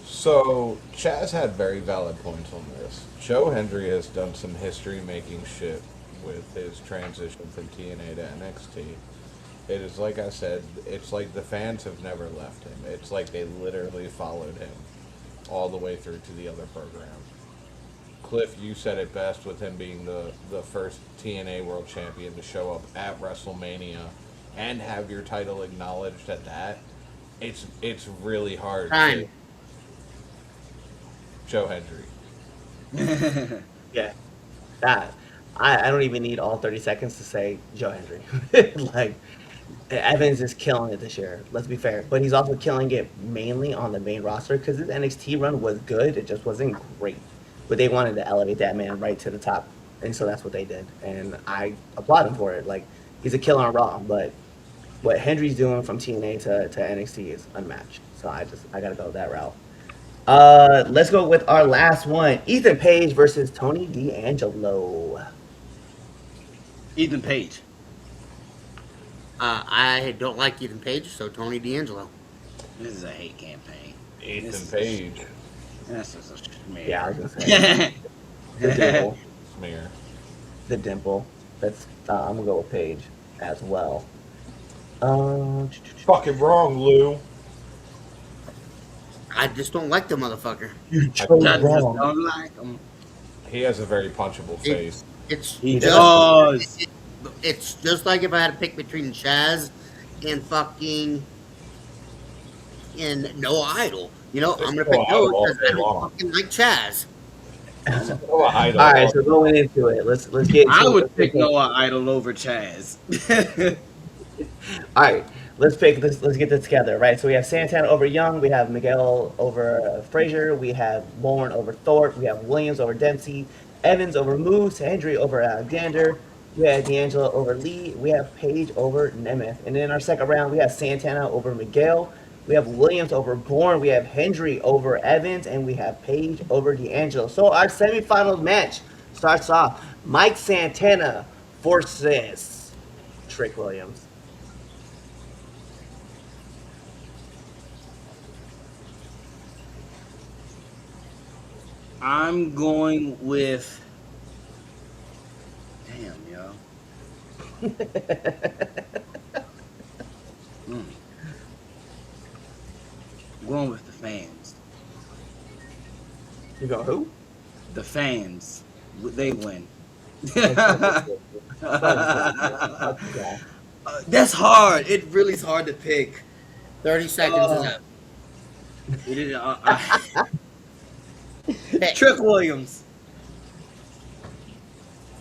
So Chaz had very valid points on this. Joe Hendry has done some history-making shit with his transition from TNA to NXT. It is like I said, it's like the fans have never left him. It's like they literally followed him all the way through to the other program. Cliff, you said it best with him being the first TNA World Champion to show up at WrestleMania and have your title acknowledged at that. It's really hard Time. to Joe Hendry. Yeah. That. I don't even need all 30 seconds to say Joe Hendry. Like, Evans is killing it this year. Let's be fair, but he's also killing it mainly on the main roster because his NXT run was good. It just wasn't great, but they wanted to elevate that man right to the top, and so that's what they did. And I applaud him for it. Like, he's a killer on Raw, but what Hendry's doing from TNA to NXT is unmatched. So I gotta go that route. Let's go with our last one: Ethan Page versus Tony D'Angelo. Ethan Page. I don't like Ethan Page, so Tony D'Angelo. This is a hate campaign. Ethan Page. That's just a smear. Yeah, I was gonna say the dimple. Smear. The dimple. That's I'm gonna go with Page as well. Fucking wrong, Lou. I just don't like the motherfucker. You I chose just wrong. don't like him. He has a very punchable face. It's He just does. it's just like if I had to pick between Chaz and fucking and Noah Idol. You know, I'm gonna pick Noah Idol Noah because I all day don't long. fucking like Chaz. Oh, I don't All right, know. so going into it, let's get. I so would let's pick pick- Noah Idol over Chaz. All right, let's pick this. Let's get this together, right? So we have Santana over Young, we have Miguel over Frazier, we have Bourne over Thorpe, we have Williams over Dempsey, Evans over Moose, Hendry over Alexander, we have D'Angelo over Lee, we have Page over Nemeth, and then in our second round we have Santana over Miguel, we have Williams over Bourne, we have Hendry over Evans, and we have Page over D'Angelo. So our semifinal match starts off Mike Santana versus Trick Williams. I'm going with. Damn, yo. Mm. I'm going with the fans. You go who? The fans. They win. Yeah. That's hard. It really is hard to pick. 30 seconds is up. It is, Pick. Trick Williams.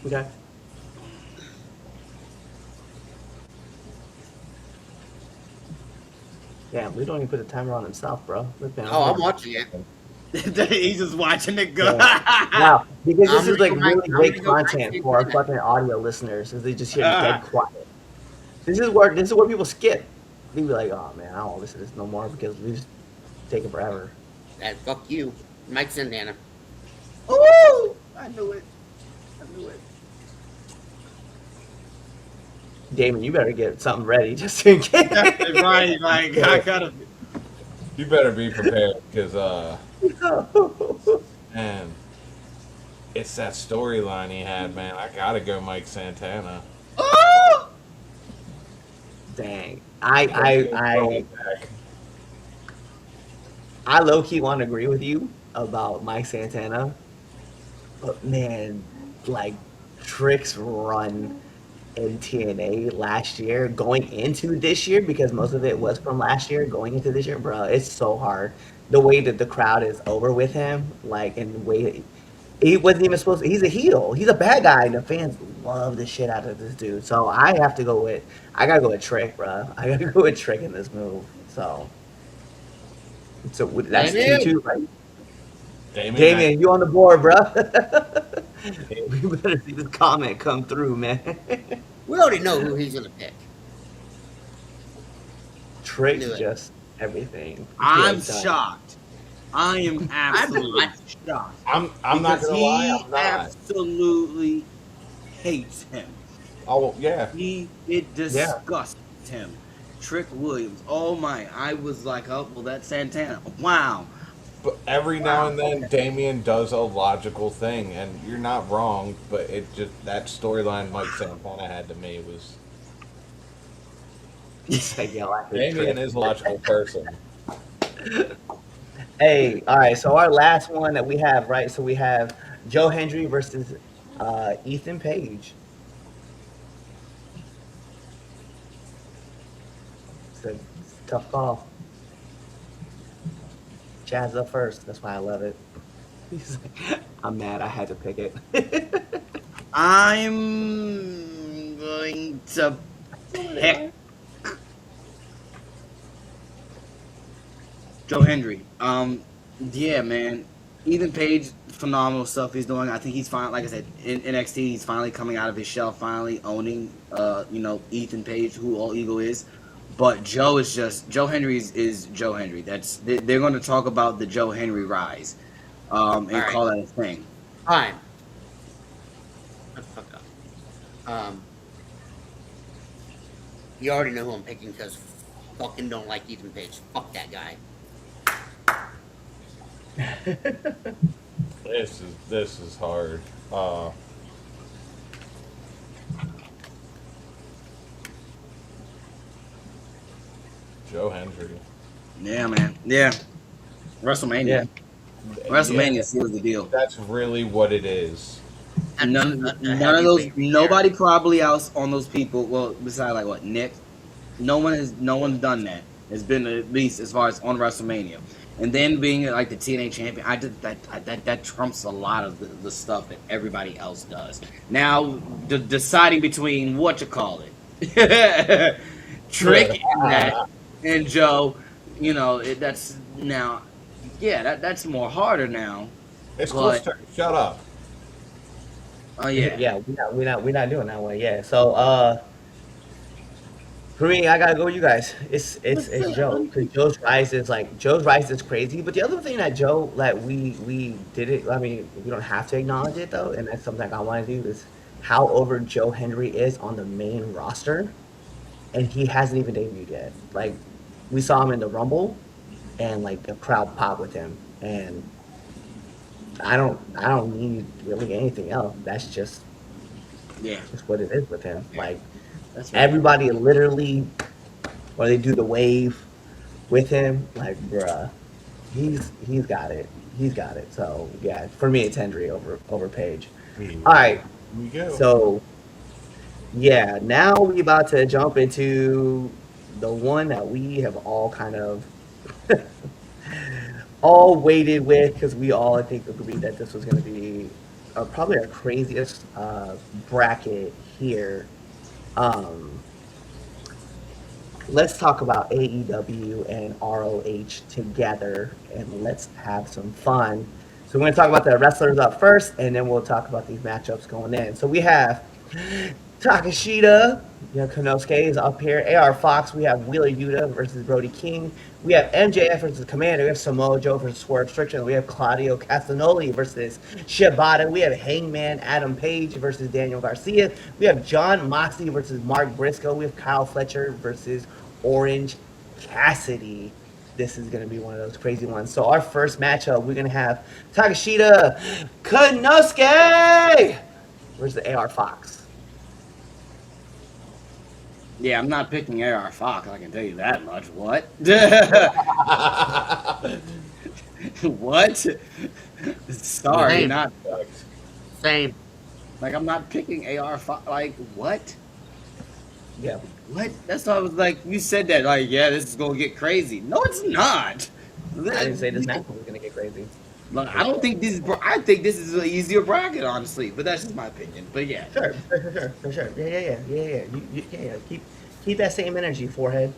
Okay. Damn, we don't even put the timer on himself, bro. Look, man, Oh, I'm watching it. He's just watching it go. Wow, because this I'm is like gonna go really back- I'm great gonna go back content to for our that. fucking audio listeners, because they just hear me dead quiet. This is where people skip. They be like, "Oh man, I don't want to listen to this no more because we just taking forever." And fuck you, Mike Santana. Ooh! I knew it. Damon, you better get something ready just in case. Right, like I gotta. You better be prepared because, man, it's that storyline he had, man. I gotta go Mike Santana. Oh! Dang. Going back. I low key want to agree with you about Mike Santana, but man, like Trick's run in TNA last year, going into this year, because most of it was from last year, going into this year, bro, it's so hard. The way that the crowd is over with him, like, and the way that he wasn't even supposed to, he's a heel. He's a bad guy, and the fans love the shit out of this dude. So I have to go with, I gotta go with Trick, bro. I gotta go with Trick in this move. So that's Damien. 2-2, right? Damien, Damien, you on the board, bro? We better see this comment come through, man. We already know who he's gonna pick. Trick Knew it. just everything. I'm He's done. shocked. I am absolutely shocked. I'm not Because gonna lie, he I'm not. absolutely hates him. Oh yeah, It disgusts him. Trick Williams. Oh my! I was like, oh well, that's Santana. Wow. but every now and then Damien does a logical thing, and you're not wrong. But it just that storyline Mike Santana had to me was He's like, yo, I hate Damien Trick. is a logical person. Hey, all right. So our last one that we have, right? So we have Joe Hendry versus Ethan Page. It's a tough call. Chaz up first. That's why I love it. He's like, I'm mad. I had to pick it. I'm going to pick Joe Hendry. Yeah, man. Ethan Page, phenomenal stuff he's doing. I think he's fine. Like I said, in NXT, he's finally coming out of his shell, finally owning, Ethan Page, who All Ego is. But Joe is just Joe Hendry is Joe Hendry. They're going to talk about the Joe Hendry rise, and Alright. call that a thing. Fine. Shut the fuck up. You already know who I'm picking because fucking don't like Ethan Page. Fuck that guy. This is hard. Joe Hendry. Yeah, man. Yeah. WrestleMania. Yeah. WrestleMania Yeah, seals the deal. that's really what it is. None of those. Nobody probably else on those people. Well, besides like what Nick. No one's done that. It's been at least as far as on WrestleMania, and then being like the TNA champion. I did that trumps a lot of the stuff that everybody else does. Now deciding between what you call it, Trick and Joe. That's now. Yeah, that's more harder now. It's But- close to shut up. Oh yeah. Yeah, we're not doing that one. Yeah. So for me, I gotta go with you guys. It's Joe, because Joe's rise is crazy. But the other thing that Joe, like, we did it. I mean, we don't have to acknowledge it though, and that's something I want to do, is how over Joe Hendry is on the main roster, and he hasn't even debuted yet. Like, we saw him in the Rumble, and like the crowd popped with him, and I don't need really anything else. That's just Yeah. what it is with him. Like, That's everybody literally, or they do the wave with him. Like, bruh, he's got it. He's got it. So yeah, for me, it's Hendry over Page. All right. Here we go. So yeah, now we about to jump into the one that we have all kind of all waited with, because we all, I think, agreed that this was going to be probably our craziest bracket here. Let's talk about AEW and ROH together, and let's have some fun. So we're going to talk about the wrestlers up first, and then we'll talk about these matchups going in. So we have Takashita, Konosuke is up here. AR Fox, we have Wheeler Yuta versus Brody King. We have MJF versus Commander. We have Samoa Joe versus Swerve Strickland. We have Claudio Castagnoli versus Shibata. We have Hangman Adam Page versus Daniel Garcia. We have John Moxley versus Mark Briscoe. We have Kyle Fletcher versus Orange Cassidy. This is going to be one of those crazy ones. So our first matchup, we're going to have Takashita Konosuke versus AR Fox. Yeah, I'm not picking AR Fox. I can tell you that much. What? What? Sorry, Same. not Same. like I'm not picking AR Fox. Like what? Yeah. What? That's why I was like, you said that. Like, yeah, this is gonna get crazy. No, it's not. I didn't say this match was going to get crazy. Look, I don't think this is. I think this is an easier bracket, honestly. But that's just my opinion. But yeah, Sure. Yeah. Yeah. Keep that same energy, forehead.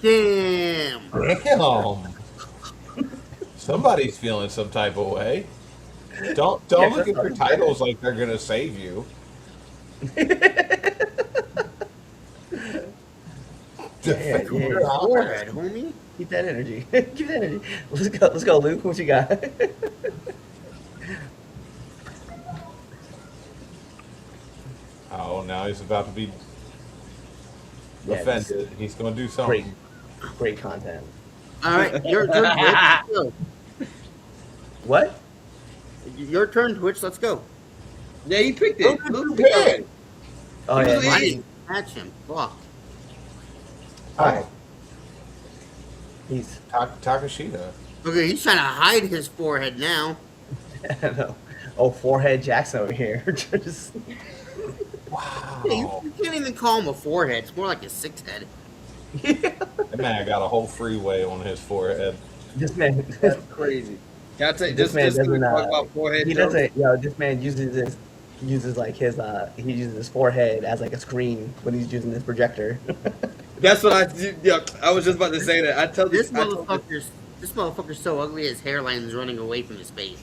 Damn. Damn. Somebody's feeling some type of way. Don't Yeah, look at your titles like they're gonna save you. Yeah. Forehead, homie. Keep that energy. Keep that energy. Let's go, Luke. What you got? Oh, now he's about to be Yeah, offended. He's gonna do something. Great content. All right, your turn, Twitch. Let's go. What? Your turn, Twitch. Let's go. yeah, you picked it. Luke picked it. Oh He yeah. was I in. didn't catch him. Fuck. All right. He's. Takashita. Okay, he's trying to hide his forehead now. No. Oh, forehead Jackson over here. Just. Wow. Hey, you can't even call him a forehead. It's more like a six head. That man got a whole freeway on his forehead. This man. That's crazy. Can I tell you, This just man just doesn't. talk about forehead He jokes? doesn't. This man uses like his he uses his forehead as like a screen when he's using his projector. That's what I was just about to say that. I tell This this. I told this- motherfucker's so ugly his hairline is running away from his face.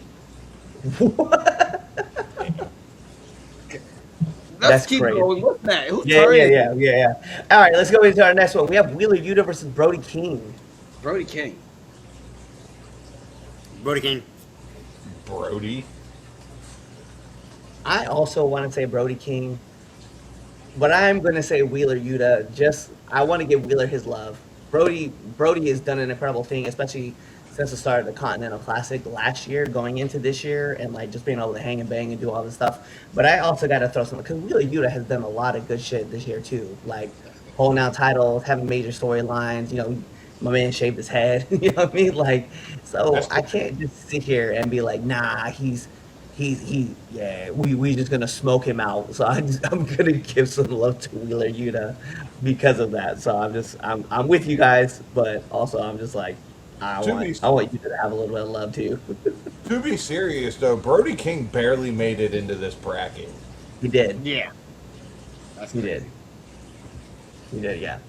That's Let's keep crazy. going. What's that? Who's Yeah. turning? All right, let's go into our next one. We have Wheeler Yuta versus Brody King. Brody King. Brody King. Brody. I also want to say Brody King, but I'm going to say Wheeler Yuta. I want to give Wheeler his love. Brody has done an incredible thing, especially since the start of the Continental Classic last year, going into this year, and like just being able to hang and bang and do all this stuff. But I also got to throw something because Wheeler Yuta has done a lot of good shit this year too, like holding out titles, having major storylines. My man shaved his head. You know what I mean? Like, so I can't just sit here and be like, nah, we just gonna smoke him out. So I'm gonna give some love to Wheeler Yuta because of that. So I'm with you guys, but also I'm just like I want you to have a little bit of love too. To be serious though, Brody King barely made it into this bracket. He did. Yeah. That's He crazy. did. Yeah.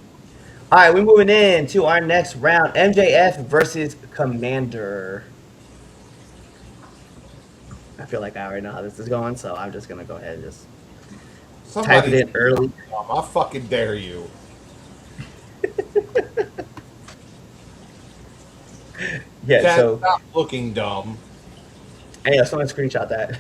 All right, we're moving in to our next round: MJF versus Commander. I feel like I already know how this is going, so I'm just gonna go ahead and just type it in early. I fucking dare you. Yeah. Chad, So stop looking dumb. hey, someone screenshot that.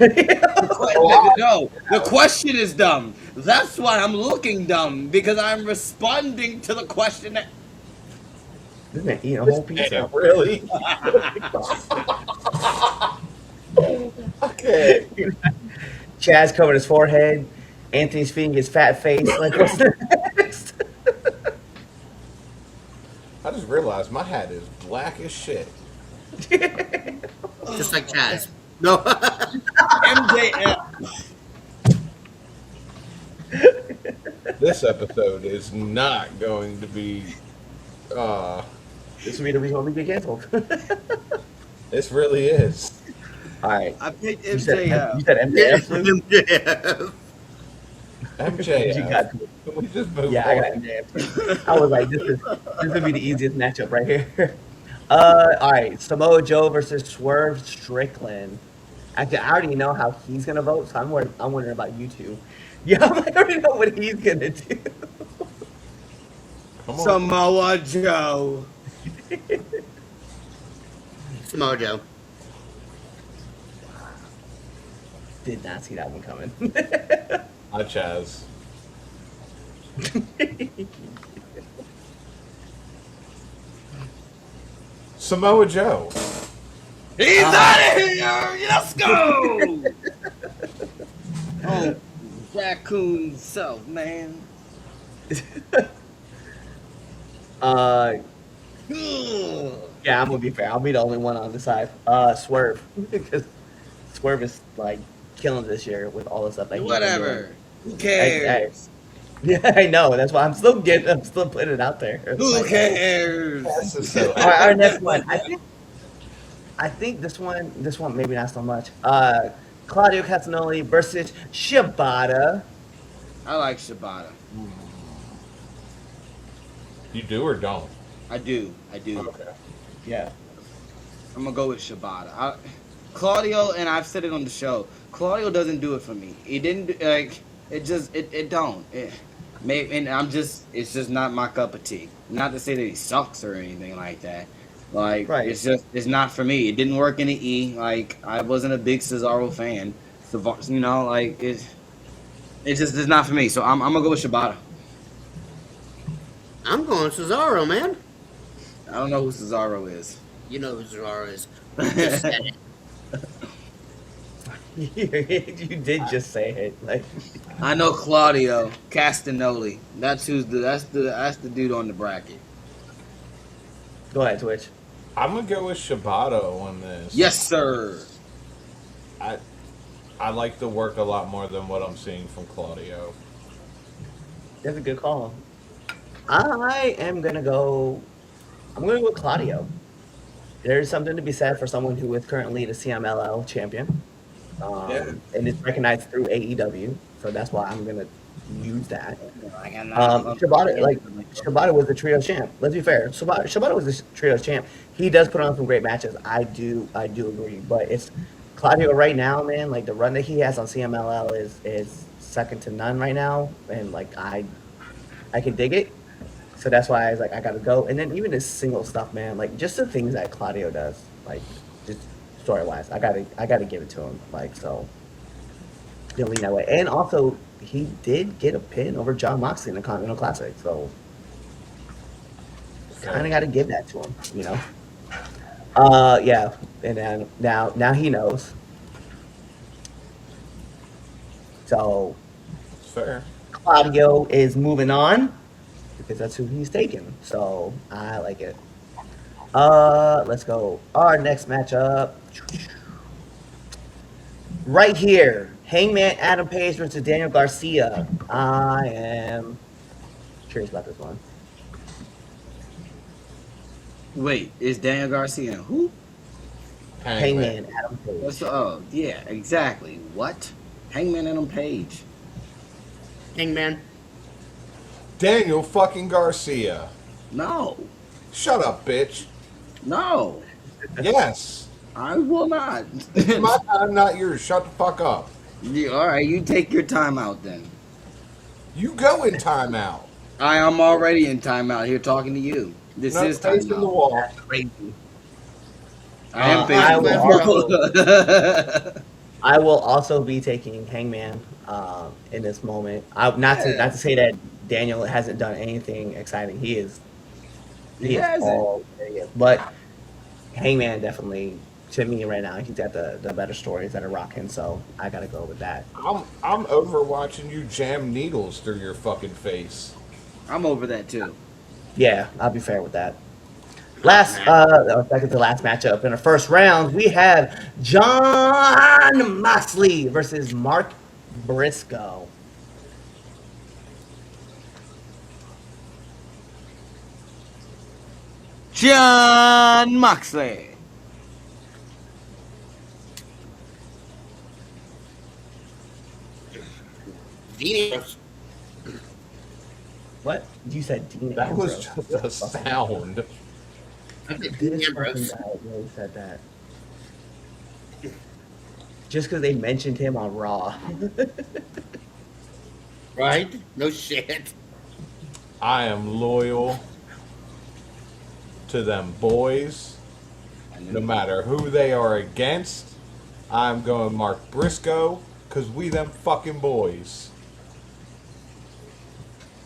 No, the question is dumb. That's why I'm looking dumb because I'm responding to the question. This man eating a whole pizza. Damn, really? Okay. Chaz covered his forehead. Anthony's feeding his fat face. Like, what's next? I just realized my hat is black as shit. Just like Chaz. No. MJF. This episode is not going to be. This will be the reason why we get canceled. This really is. All right. I picked You said MJF. MJF, Luke? MJF. MJF. You got Can we just move Yeah, I got on? MJF. I was like, this would be the easiest matchup right here. All right, Samoa Joe versus Swerve Strickland. Actually, I already know how he's gonna vote, so I'm wondering about you two. Yeah, I'm like, I already know what he's gonna do. Come on. Samoa Joe. Samoa Joe. Did not see that one coming. Hi, Chaz. Samoa Joe. He's out of here. Let's go. Oh, raccoon self, man. uh, Ugh. yeah, I'm gonna be fair. I'll be the only one on the side. Swerve, because Swerve is like killing this year with all the stuff that he's been doing. Whatever. Who cares? Yeah, I know. That's why I'm still putting it out there. Who cares? This is so Our next one. I think this one maybe not so much. Claudio Castagnoli versus Shibata. I like Shibata. You do or don't? I do. Okay. Yeah. I'm gonna go with Shibata. Claudio, and I've said it on the show. Claudio doesn't do it for me. He didn't like it. Just it don't. And it's just not my cup of tea. Not to say that he sucks or anything like that. Like Right. it's not for me. It didn't work in the E. Like I wasn't a big Cesaro fan. You know, like it just is not for me. So I'm gonna go with Shibata. I'm going Cesaro, man. I don't know who Cesaro is. You know who Cesaro is. You just said it. You did just say it. Like, I know Claudio Castagnoli. That's the dude on the bracket. go ahead, Twitch. I'm gonna go with Shibata on this. Yes, sir. I like the work a lot more than what I'm seeing from Claudio. That's a good call. I'm gonna go with Claudio. There's something to be said for someone who is currently the CMLL champion. Yeah. And it's recognized through AEW, so that's why I'm gonna use that. Shibata was the trio champ. Let's be fair. Shibata was the trio champ. He does put on some great matches. I do agree, but it's Claudio right now, man. Like the run that he has on CMLL is second to none right now, and like I can dig it. So that's why I was like, I gotta go. And then even his single stuff, man, like just the things that Claudio does, like just story wise, I gotta give it to him. Like so, he'll lean that way. And also, he did get a pin over John Moxley in the Continental Classic, so kind of got to give that to him, you know. Yeah. And then now he knows. So It's fair. Claudio is moving on because that's who he's taking. So I like it. Let's go. Our next matchup. Right here. Hangman Adam Page versus Daniel Garcia. I am curious about this one. Wait, is Daniel Garcia who? Hangman Adam Page. Oh, yeah, exactly. What? Hangman Adam Page. Hangman. Daniel fucking Garcia. No, Shut up, bitch. no, Yes. I will not. It's my time, not yours. Shut the fuck up. Yeah, all right, you take your time out then. You go in timeout. I am already in timeout here talking to you. This No is face in the timeout. wall. Crazy. I am I facing will the wall. I will also be taking Hangman in this moment. Not to say that Daniel hasn't done anything exciting. He is hasn't. all there he is. But Hangman definitely, to me right now, he's got the better stories that are rocking. So I gotta go with that. I'm over watching you jam needles through your fucking face. I'm over that too. Yeah, I'll be fair with that. Back to the last matchup in the first round, we have John Moxley versus Mark Briscoe. John Moxley. Dean Ambrose. What? You said Dean That Ambrose. was just a sound. I said Dean This Ambrose. fucking guy really said that. Just because they mentioned him on Raw. Right? No shit. I am loyal to them boys, no matter who they are against. I'm going Mark Briscoe, because we them fucking boys.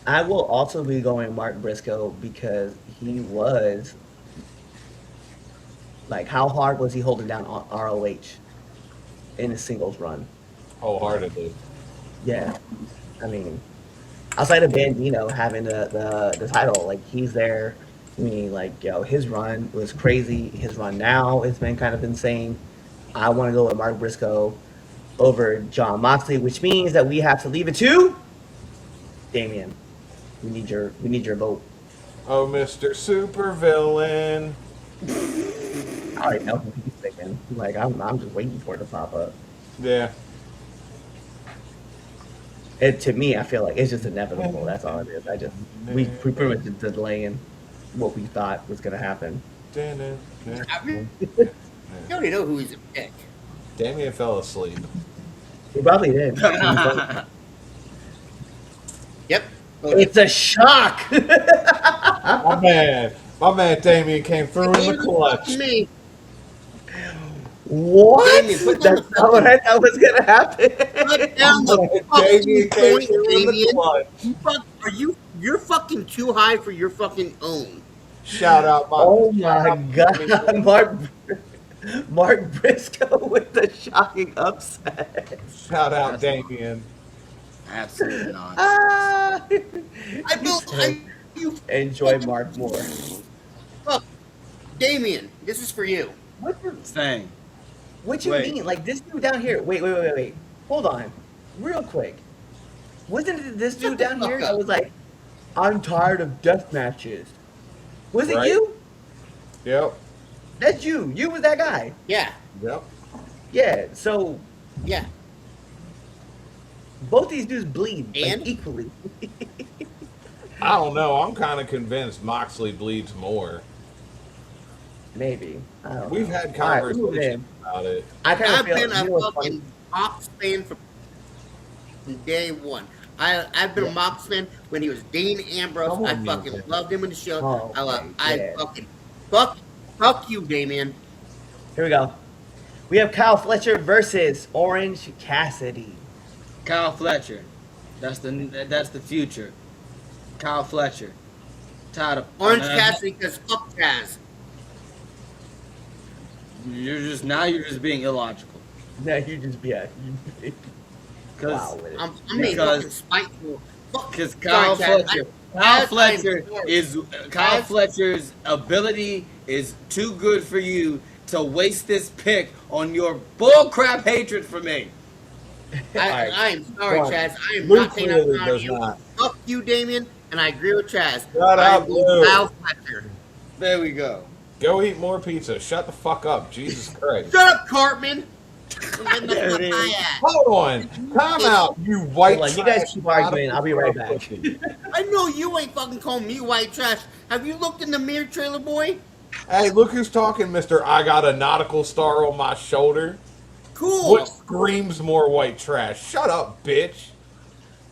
I will also be going Mark Briscoe because he was like, how hard was he holding down ROH in his singles run? Wholeheartedly. Yeah, I mean, outside of Bandino having the title, like he's there. I mean, like his run was crazy. His run now has been kind of insane. I want to go with Mark Briscoe over John Moxley, which means that we have to leave it to Damien. We need your vote. Oh, Mr. Supervillain. I already know who he's thinking. Like I'm just waiting for it to pop up. Yeah. And to me, I feel like it's just inevitable. That's all it is. We pretty much just delaying what we thought was gonna happen. You already know who he's a pick. Damien fell asleep. We probably did. Yep. It's a shock. My man Damien came through in the clutch. Me. What? Damien, put down That's the not what I thought was gonna happen. Put down the Damien fucking came point, through in the Damien. clutch. You're fucking too high for your fucking own. Shout out my Oh my god, Mark Briscoe with the shocking upset. Shout out Damien. Absolutely not. You Enjoy fucking- Mark more. Look, Damien, this is for you. Same. What you Wait. mean? Like this dude down here? Wait. Hold on, real quick. Wasn't it this dude down here that was like, "I'm tired of death matches"? Was it Right. you? Yep. That's you. You was that guy. Yeah. Yep. Yeah. So Yeah. both these dudes bleed like, And? equally. I don't know. I'm kind of convinced Moxley bleeds more. Maybe. I don't We've know. had All right, we move conversations in. about it. I kind of I've feel been you know a what's funny? fucking Mox fan from day one. I've been a Mox fan when he was Dean Ambrose. Come on, I fucking man. loved him in the show. Oh, I yeah. fucking fuck you, Damien. Here we go. We have Kyle Fletcher versus Orange Cassidy. Kyle Fletcher. That's the future. Kyle Fletcher. Tired of Orange Cassidy because fuck Taz. You're just being illogical. No, you just yeah. Because Wow, with it. I'm being Because- fucking spiteful. Fuck- Because Sorry, Kyle Taz. Fletcher, I- Kyle Taz, Fletcher I'm sorry. is Kyle Taz- Fletcher's ability is too good for you to waste this pick on your bullcrap hatred for me. I am sorry, Go on. Chaz. I am Luke not paying clearly attention to does you. not. Fuck you, Damien, and I agree with Chaz. Shut I up, am Luke. Kyle Fletcher. There we go. Go eat more pizza. Shut the fuck up. Jesus Christ. Shut up, Cartman. There it is. Hold on. Time out, you white Hold on, you guys trash keep arguing. I'll be right back. pussy. I know you ain't fucking calling me white trash. Have you looked in the mirror, Trailer Boy? Hey, look who's talking, Mr. I got a nautical star on my shoulder. Cool. What screams more white trash? Shut up, bitch.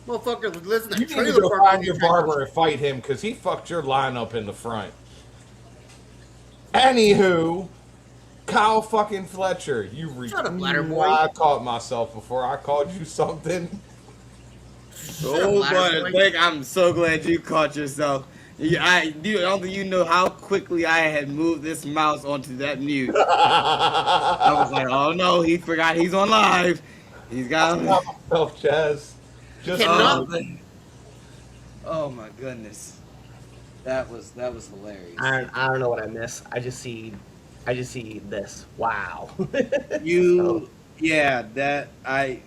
Motherfucker, listen to You need to Trailer go Park find on your trash. barber and fight him because he fucked your lineup in the front. Anywho, Kyle fucking Fletcher, you Shut up, ladder boy. I caught myself before I called you something. Oh, ladder but boy. Nick, I'm so glad you caught yourself. I don't think you know how quickly I had moved this mouse onto that mute. I was like, oh no, he forgot he's on live. He's got. Myself, Chaz. Just Cannot- Oh my goodness, that was hilarious. I don't know what I missed. I just see this. Wow. You, yeah, that I.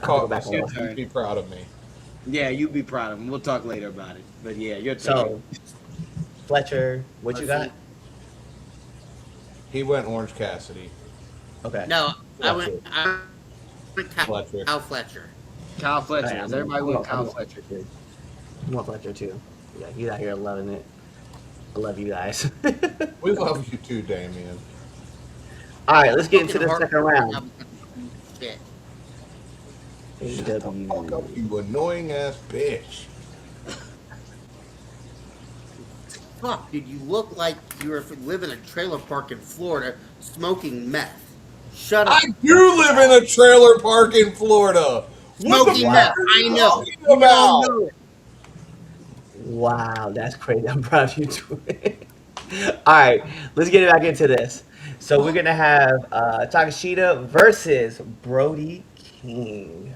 caught Go back on myself. that. You'd be proud of me. Yeah, you be proud of him. We'll talk later about it. But yeah, your turn. So, Fletcher, what you got? He went Orange Cassidy. Okay. No, I Fletcher. went Fletcher. Kyle Fletcher. Kyle Fletcher. Alright, Does everybody I'm want gonna- Kyle I'm Fletcher? too. I want Fletcher too. Yeah, he's out here loving it. I love you guys. We love you too, Damien. All right, let's get into the second round. Shit. Shut the fuck up, AEW. you annoying ass bitch. Fuck, dude, you look like you were living in a trailer park in Florida smoking meth. Shut I up. do live in a trailer park in Florida. What the Smoking fuck meth. Wow. are I you know. talking You don't about? know it. Wow, that's crazy. I'm proud of you too. All right, let's get back into this. So we're gonna have Takashita versus Brody King.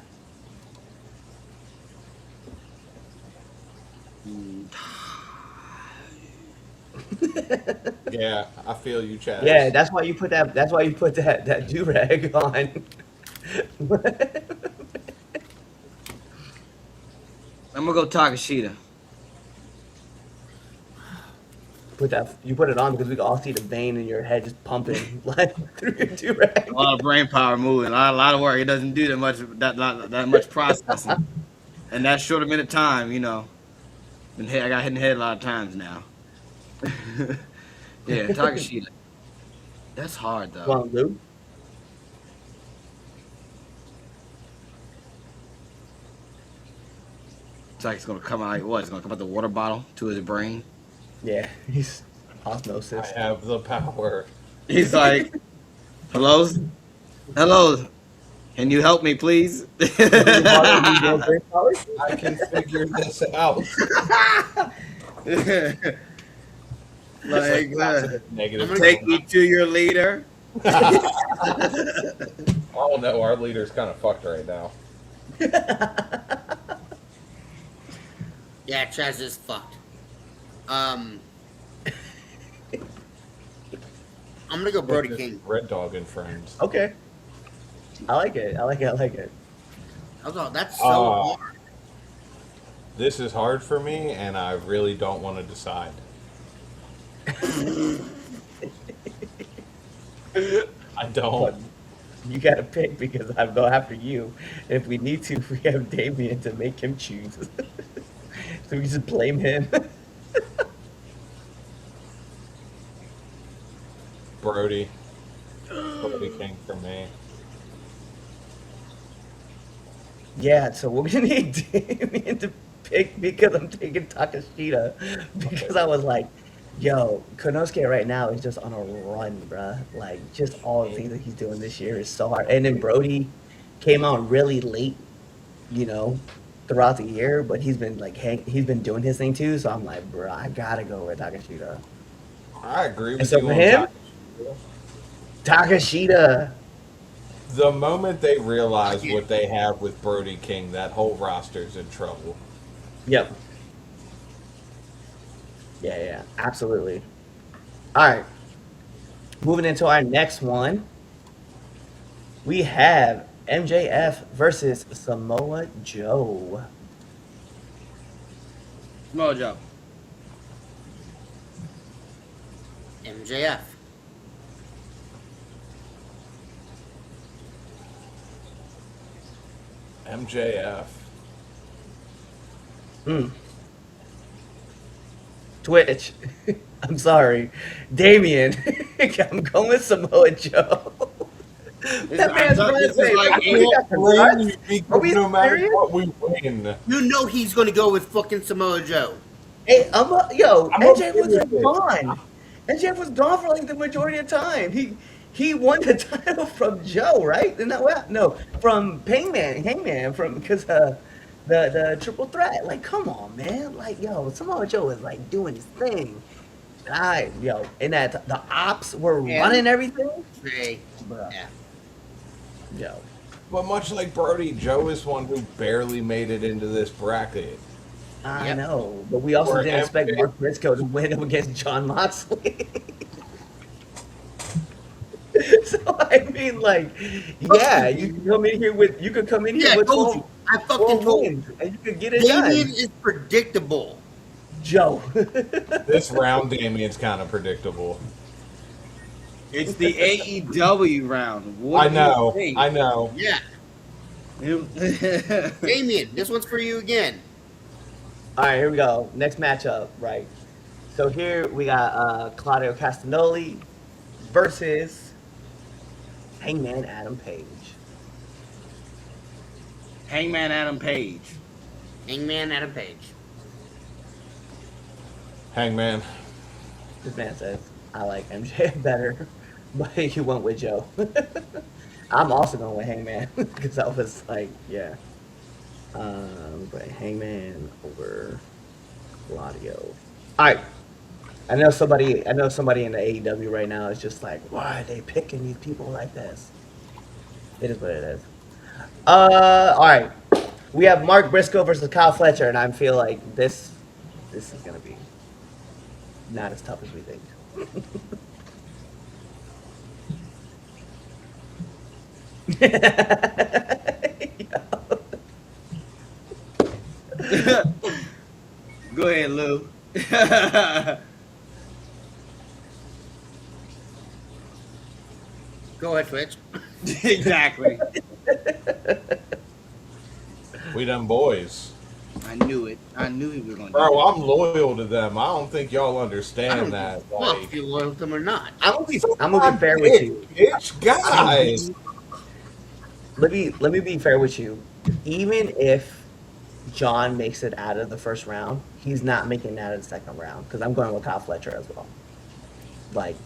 Yeah, I feel you, Yeah, Chaz. that's why you put that. That's why you put that do rag on. I'm gonna go Takashita. Put that. You put it on because we can all see the vein in your head just pumping like through your do rag. A lot of brain power moving, a lot of work. It doesn't do that much processing, and that short amount of time, you know. I got hit in the head a lot of times now. Yeah, Takashita. That's hard Come though. on, Lou. It's like it's gonna come out. What? It's gonna come out the water bottle to his brain. Yeah, he's I osmosis. have the power. He's like, "Hello, hello. Can you help me, please?" Great powers? I can figure this out. Like, Positive, I'm negative. gonna take me to your leader. Oh no, our leader's kind of fucked right now. Yeah, Chaz is fucked. I'm gonna go Brody This is King. Red Dog and Friends. Okay. I like it. I like it. I like it. That's so Uh, hard. This is hard for me, and I really don't want to decide. I But don't. you gotta pick because I'm going after you. If we need to, we have Damien to make him choose. So we just blame him. Brody. Brody King for me. Yeah, so we're gonna need Damien to pick because I'm taking Takashita because I was like, yo, Konosuke right now is just on a run, bruh. Like, just all the things that he's doing this year is so hard. And then Brody came out really late, you know, throughout the year, but he's been like, he's been doing his thing too. So I'm like, bruh, I gotta go with Takashita. I agree And with so you for on him, Takashita. Takashita. The moment they realize what they have with Brody King, that whole roster's in trouble. Yep. Yeah, yeah, absolutely. All right. Moving into our next one, we have MJF versus Samoa Joe. Mojo. MJF. MJF. Mm. Twitch. I'm sorry. Damien. I'm going with Samoa Joe. That man's I'm- running this is like I can't blame you Are we because no matter serious? what we win, You know he's gonna go with fucking Samoa Joe. Hey, yo, I'm MJ okay was with it. gone. MJ was gone for like the majority of the time. He won the title from Joe, right? Isn't that what? No, from Hangman, from because the triple threat. Like, come on, man. Like, yo, Samoa Joe is like doing his thing. Yo, and that the ops were running everything. Hey, Bruh. yeah. Yo, but much like Brody, Joe is one who barely made it into this bracket. I Yep. know, but we also Or didn't expect MJ. Mark Briscoe to win up against John Moxley. So I mean, like, yeah, you can come in here Yeah, I with told you. I fucking 12 told you. wins, and you could get it Damien done. is predictable. Joe. This round, Damien's kind of predictable. It's the AEW round. What I do know. you think? I know. Yeah. Damien, this one's for you again. All right, here we go. Next matchup, right? So here we got Claudio Castagnoli versus Hangman Adam Page. Hangman Adam Page. Hangman Adam Page. Hangman. This man says I like MJ better, but he went with Joe. I'm also going with Hangman because I was like, yeah. But Hangman over Claudio. All right. I know somebody in the AEW right now is just like, why are they picking these people like this? It is what it is. All right. We have Mark Briscoe versus Kyle Fletcher, and I feel like this is gonna be not as tough as we think. Go ahead, Lou. Go ahead, Twitch. Exactly. We them boys. I knew it. I knew he was going to do Bro, it. I'm loyal to them. I don't think y'all I understand don't that. give a fuck if you're loyal to them or not. I'm gonna be fair with you. Bitch, guys. Let me be fair with you. Even if John makes it out of the first round, he's not making it out of the second round because I'm going with Kyle Fletcher as well. Like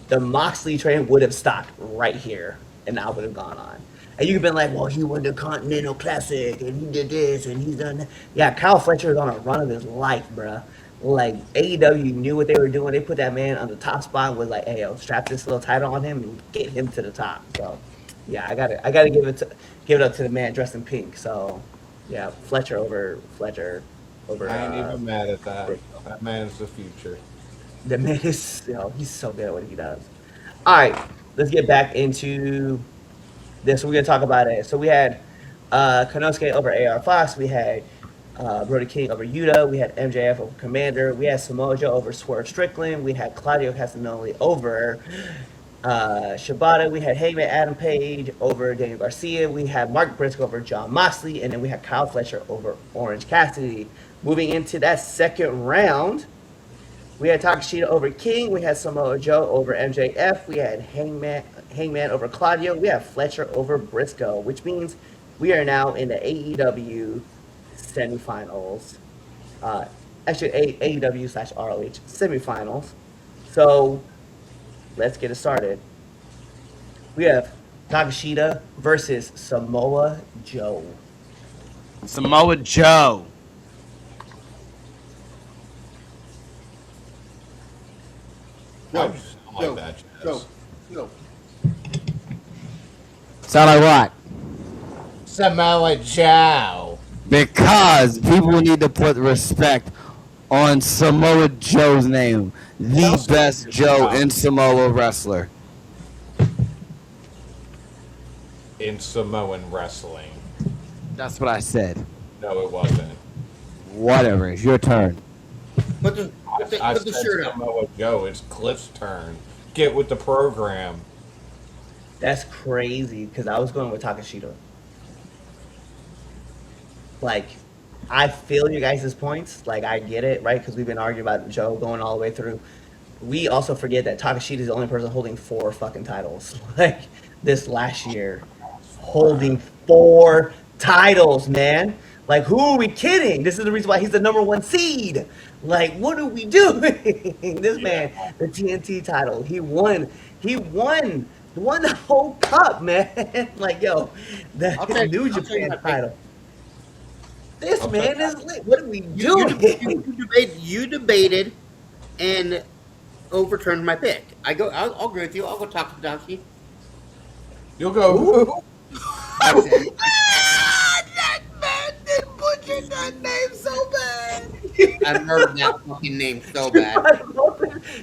the Moxley train would have stopped right here, and I would have gone on. And you could have been like, well, he won the Continental Classic, and he did this, and he's done that. Yeah, Kyle Fletcher is on a run of his life, bruh. Like, AEW knew what they were doing. They put that man on the top spot and was like, hey, yo, strap this little title on him and get him to the top. So, yeah, I gotta give it up to the man dressed in pink. So, yeah, Fletcher over. I ain't even mad at that. That man's the future. The man is, he's so good at what he does. All right, let's get back into this. We're gonna talk about it. So we had Konosuke over AR Fox. We had Brody King over Yuta. We had MJF over Commander. We had Samoa Joe over Swerve Strickland. We had Claudio Castagnoli over Shibata. We had Hangman Adam Page over Daniel Garcia. We had Mark Briscoe over John Moxley, and then we had Kyle Fletcher over Orange Cassidy. Moving into that second round, we had Takashita over King. We had Samoa Joe over MJF. We had Hangman over Claudio. We have Fletcher over Briscoe, which means we are now in the AEW semifinals. Actually, AEW/ROH semifinals. So let's get it started. We have Takashita versus Samoa Joe. Samoa Joe. I just don't like that jazz. Go. Sound like what? Samoa Joe. Because people need to put respect on Samoa Joe's name. The best Joe in Samoa wrestler. In Samoan wrestling. That's what I said. No, it wasn't. Whatever. It's your turn. Put the I put the said shirt up. Samoa Joe. It's Cliff's turn. Get with the program. That's crazy because I was going with Takashita. Like, I feel you guys' points. Like, I get it, right? Because we've been arguing about Joe going all the way through. We also forget that Takashita is the only person holding 4 fucking titles. Like, this last year. Holding 4 titles, man. Like, who are we kidding? This is the reason why he's the number 1 seed. Like, what are we doing? This man, the TNT title, he won the whole cup, man. Like, yo, the I'll tell you- New I'll tell you Japan my pick. title. This Okay. man is lit. What are we You, doing? you debated and overturned my pick. I'll agree with you. I'll go talk to Daki. You'll go. That man did butcher that name so bad. I murdered that fucking name so bad.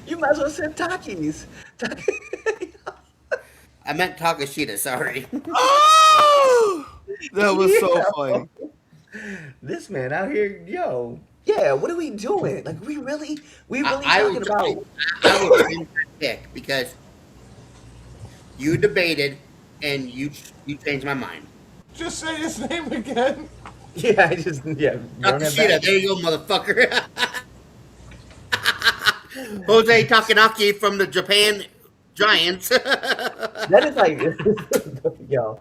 You might as well send Takis. I meant Takashita. Sorry. Oh, that was so Yeah. funny. This man out here, yo. Yeah, what are we doing? Like, we really I talking would about. change my pick because you debated and you changed my mind. Just say his name again. Yeah, you don't have Takashita, that. there you go, motherfucker. Jose Takanaki from the Japan Giants. That is like, yo.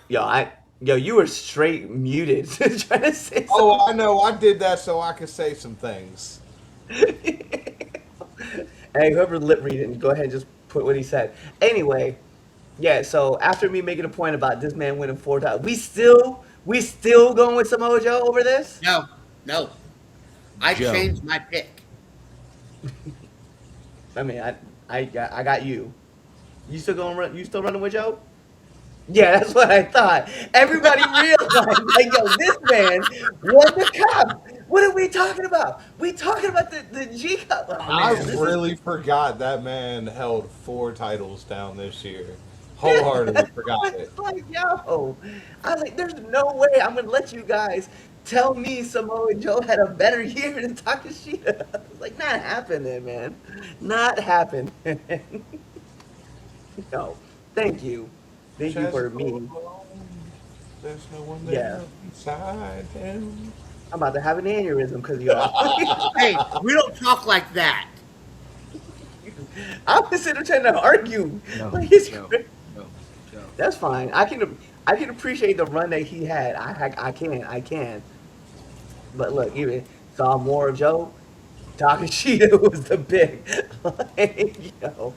Yo, you were straight muted trying to say something. Oh, I know. I did that so I could say some things. Hey, whoever lip reading, go ahead and just put what he said. Anyway, yeah. So after me making a point about this man winning 4 times, we still going with Samoa Joe over this. No, no. I Joe. changed my pick. I mean, I got you. You still going? You still running with Joe? Yeah, that's what I thought. Everybody realized, like, yo, this man won the cup. What are we talking about? We talking about the G Cup. Oh, I man, this really forgot that man held 4 titles down this year. Wholeheartedly forgot it. It's like, yo, I was like, there's no way I'm gonna let you guys tell me Samoa Joe had a better year than Takashita. I was like, not happening, man. Not happening. No, thank you. Thank you for me. There's no one Yeah. there beside him. I'm about to have an aneurysm because y'all. Hey, we don't talk like that. I'm just sitting there trying to argue. No, Like, it's no, crazy. no, Joe. That's fine. I can appreciate the run that he had. I can. But look, even saw more of Joe. Takashita was the big. Like, yo.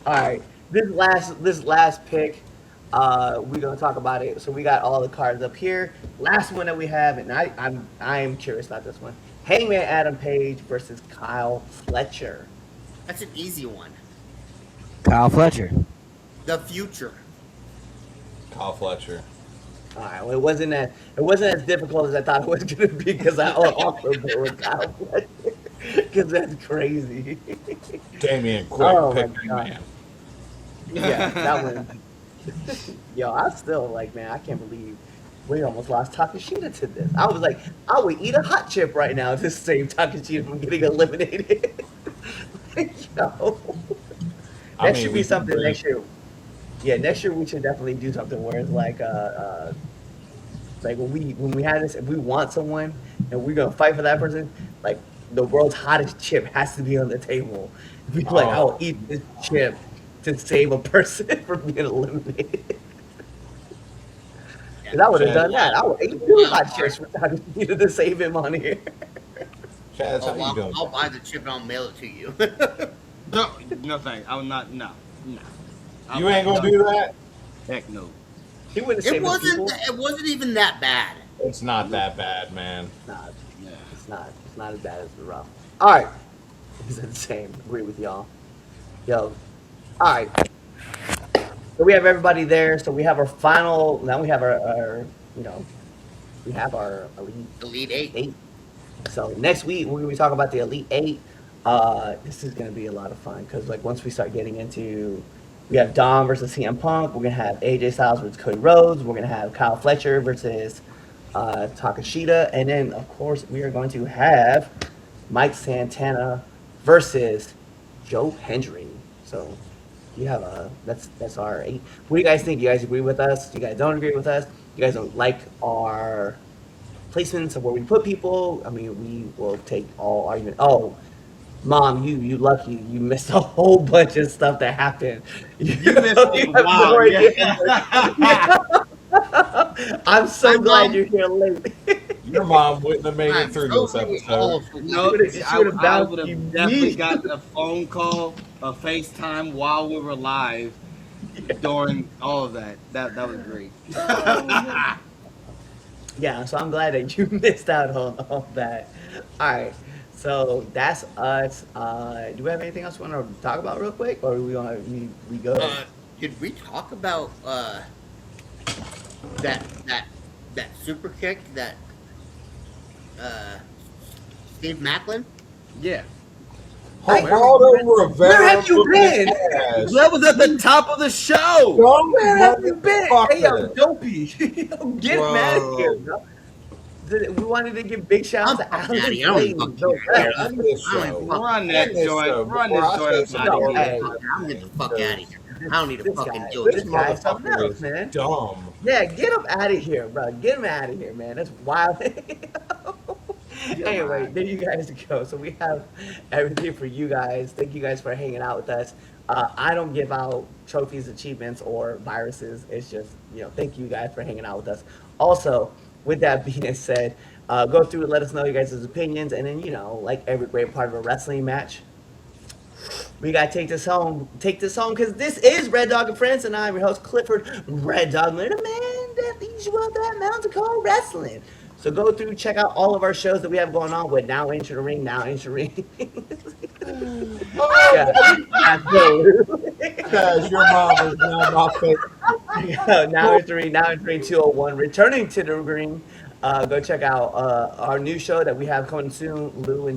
All right, this last pick, we're gonna talk about it. So we got all the cards up here. Last one that we have, and I am curious about this one. Hangman Adam Page versus Kyle Fletcher. That's an easy one. Kyle Fletcher. The future. Kyle Fletcher. All right, well, it wasn't as difficult as I thought it was gonna be because I also go with Kyle Fletcher because that's crazy. Damien, quick, Oh my pick God. Hangman. Yeah, that one. Yo, I still like, man, I can't believe we almost lost Takashita to this. I was like, I would eat a hot chip right now to save Takashita from getting eliminated. Yo. I That mean, should we be something can next year. Yeah, next year we should definitely do something where it's like when we have this, if we want someone and we're gonna fight for that person, like the world's hottest chip has to be on the table. Be like, I will eat this chip to save a person from being eliminated. 'Cause I would have done that. I would eat 2 hot chips for Takashita to save him on here. Chaz, how Oh, you doing? I'll buy the chip and I'll mail it to you. No, no thanks. I will not. No, no. You ain't gonna do that? Heck no. He wouldn't It save his wasn't. people. It wasn't even that bad. It's not that bad, man. Nah, Yeah. it's not. It's not as bad as the rough. All right, he's the same. Agree with y'all. Yo, all right. So we have everybody there. So we have our final. Now we have our you know, we have our elite Elite Eight. 8. So next week we're gonna be talking about the elite 8. This is gonna be a lot of fun because like once we start getting into, we have Dom versus CM Punk. We're gonna have AJ Styles versus Cody Rhodes. We're gonna have Kyle Fletcher versus Takashita, and then of course we are going to have Mike Santana versus Joe Hendry. So you have that's our 8. What do you guys think? You guys agree with us? You guys don't agree with us? You guys don't like our placements of where we put people? I mean, we will take all argument. Oh, Mom, you lucky. You missed a whole bunch of stuff that happened. You missed it. You have Wow. no idea. Yeah. I'm so Hi, glad Mom. you're here late. Your mom wouldn't have made it I'm through so this really episode. awful. No, She I would've would bounced have you definitely me. gotten a phone call, a FaceTime while we were live during all of that. That was great. Yeah, so I'm glad that you missed out on all that. All right, so that's us. Do we have anything else we want to talk about real quick, or we go? Did we talk about that super kick that Steve Macklin? Yeah. Geraldo Rivera. Where have you been? Yes. That was at the top of the show. Dumb Where have you been? Hey, yo, motherfucker. Dopey, yo, get him out of here, bro. We wanted to give big shouts to I'm Alex daddy. I don't Layton. fucking Yo, care. End this show. Run that End this joint. show Run before I this say joint out something. of Hey. here. I'm getting the fuck out of here. I don't need to This fucking guy- deal this with This this. guy's something motherfucker else, is man. dumb. Yeah, get him out of here, bro. Get him out of here, man. That's wild. Anyway, there you guys go. So we have everything for you guys. Thank you guys for hanging out with us. I don't give out trophies, achievements, or viruses. It's just, thank you guys for hanging out with us. Also, with that being said, go through and let us know your guys' opinions. And then, like every great part of a wrestling match, we gotta take this home. Take this home because this is Red Dog and Friends, and I'm your host Clifford Red Dog, the man that leads you up that mountain called wrestling. So go through, check out all of our shows that we have going on with Now Enter the Ring, Now Enter the Ring. Yeah, absolutely. Because your mom is not my favorite. Now Enter the Ring, Now Enter the Ring 201, returning to the ring. Go check out our new show that we have coming soon, Lou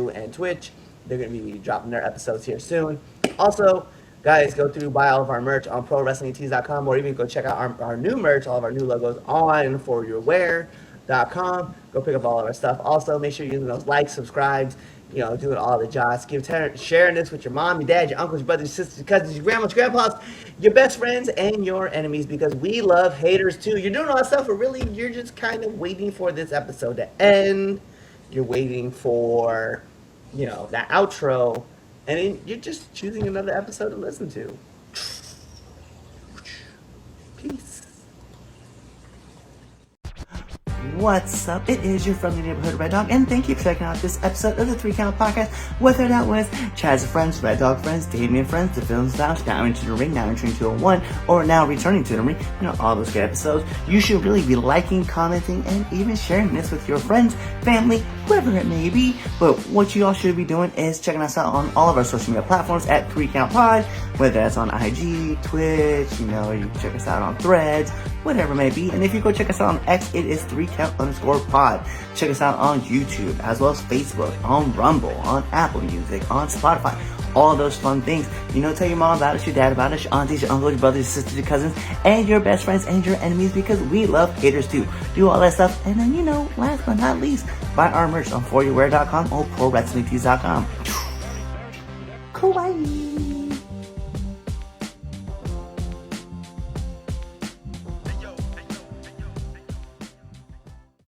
and Twitch. They're going to be dropping their episodes here soon. Also, guys, go through, buy all of our merch on ProWrestlingTees.com, or even go check out our new merch, all of our new logos on foryourwear.com. Go pick up all of our stuff. Also, make sure you're using those likes, subscribes, doing all the jobs. Sharing this with your mom, your dad, your uncles, your brothers, your sisters, your cousins, your grandmas, your grandpas, your best friends, and your enemies, because we love haters too. You're doing all that stuff, but really, you're just kind of waiting for this episode to end. You're waiting for that outro, and then you're just choosing another episode to listen to. Peace. What's up? It is your friendly neighborhood Red Dog, and thank you for checking out this episode of the 3 Count Podcast. Whether that was Chaz Friends, Red Dog Friends, Damien Friends, The Films Lounge, Now Into the Ring, Now Entering 201, or Now Returning to the Ring, all those good episodes, you should really be liking, commenting, and even sharing this with your friends, family, whoever it may be. But what you all should be doing is checking us out on all of our social media platforms at 3 Count Pod, whether that's on IG, Twitch, you can check us out on Threads, whatever it may be. And if you go check us out on X, it is 3count_pod. Check us out on YouTube, as well as Facebook, on Rumble, on Apple Music, on Spotify, all those fun things. Tell your mom about us, your dad about us, your aunties, your uncles, your brothers, your sisters, your cousins, and your best friends and your enemies, because we love haters too. Do all that stuff, and then, last but not least, buy our merch on foryourwear.com or ProWrestlingTees.com. Kawaii.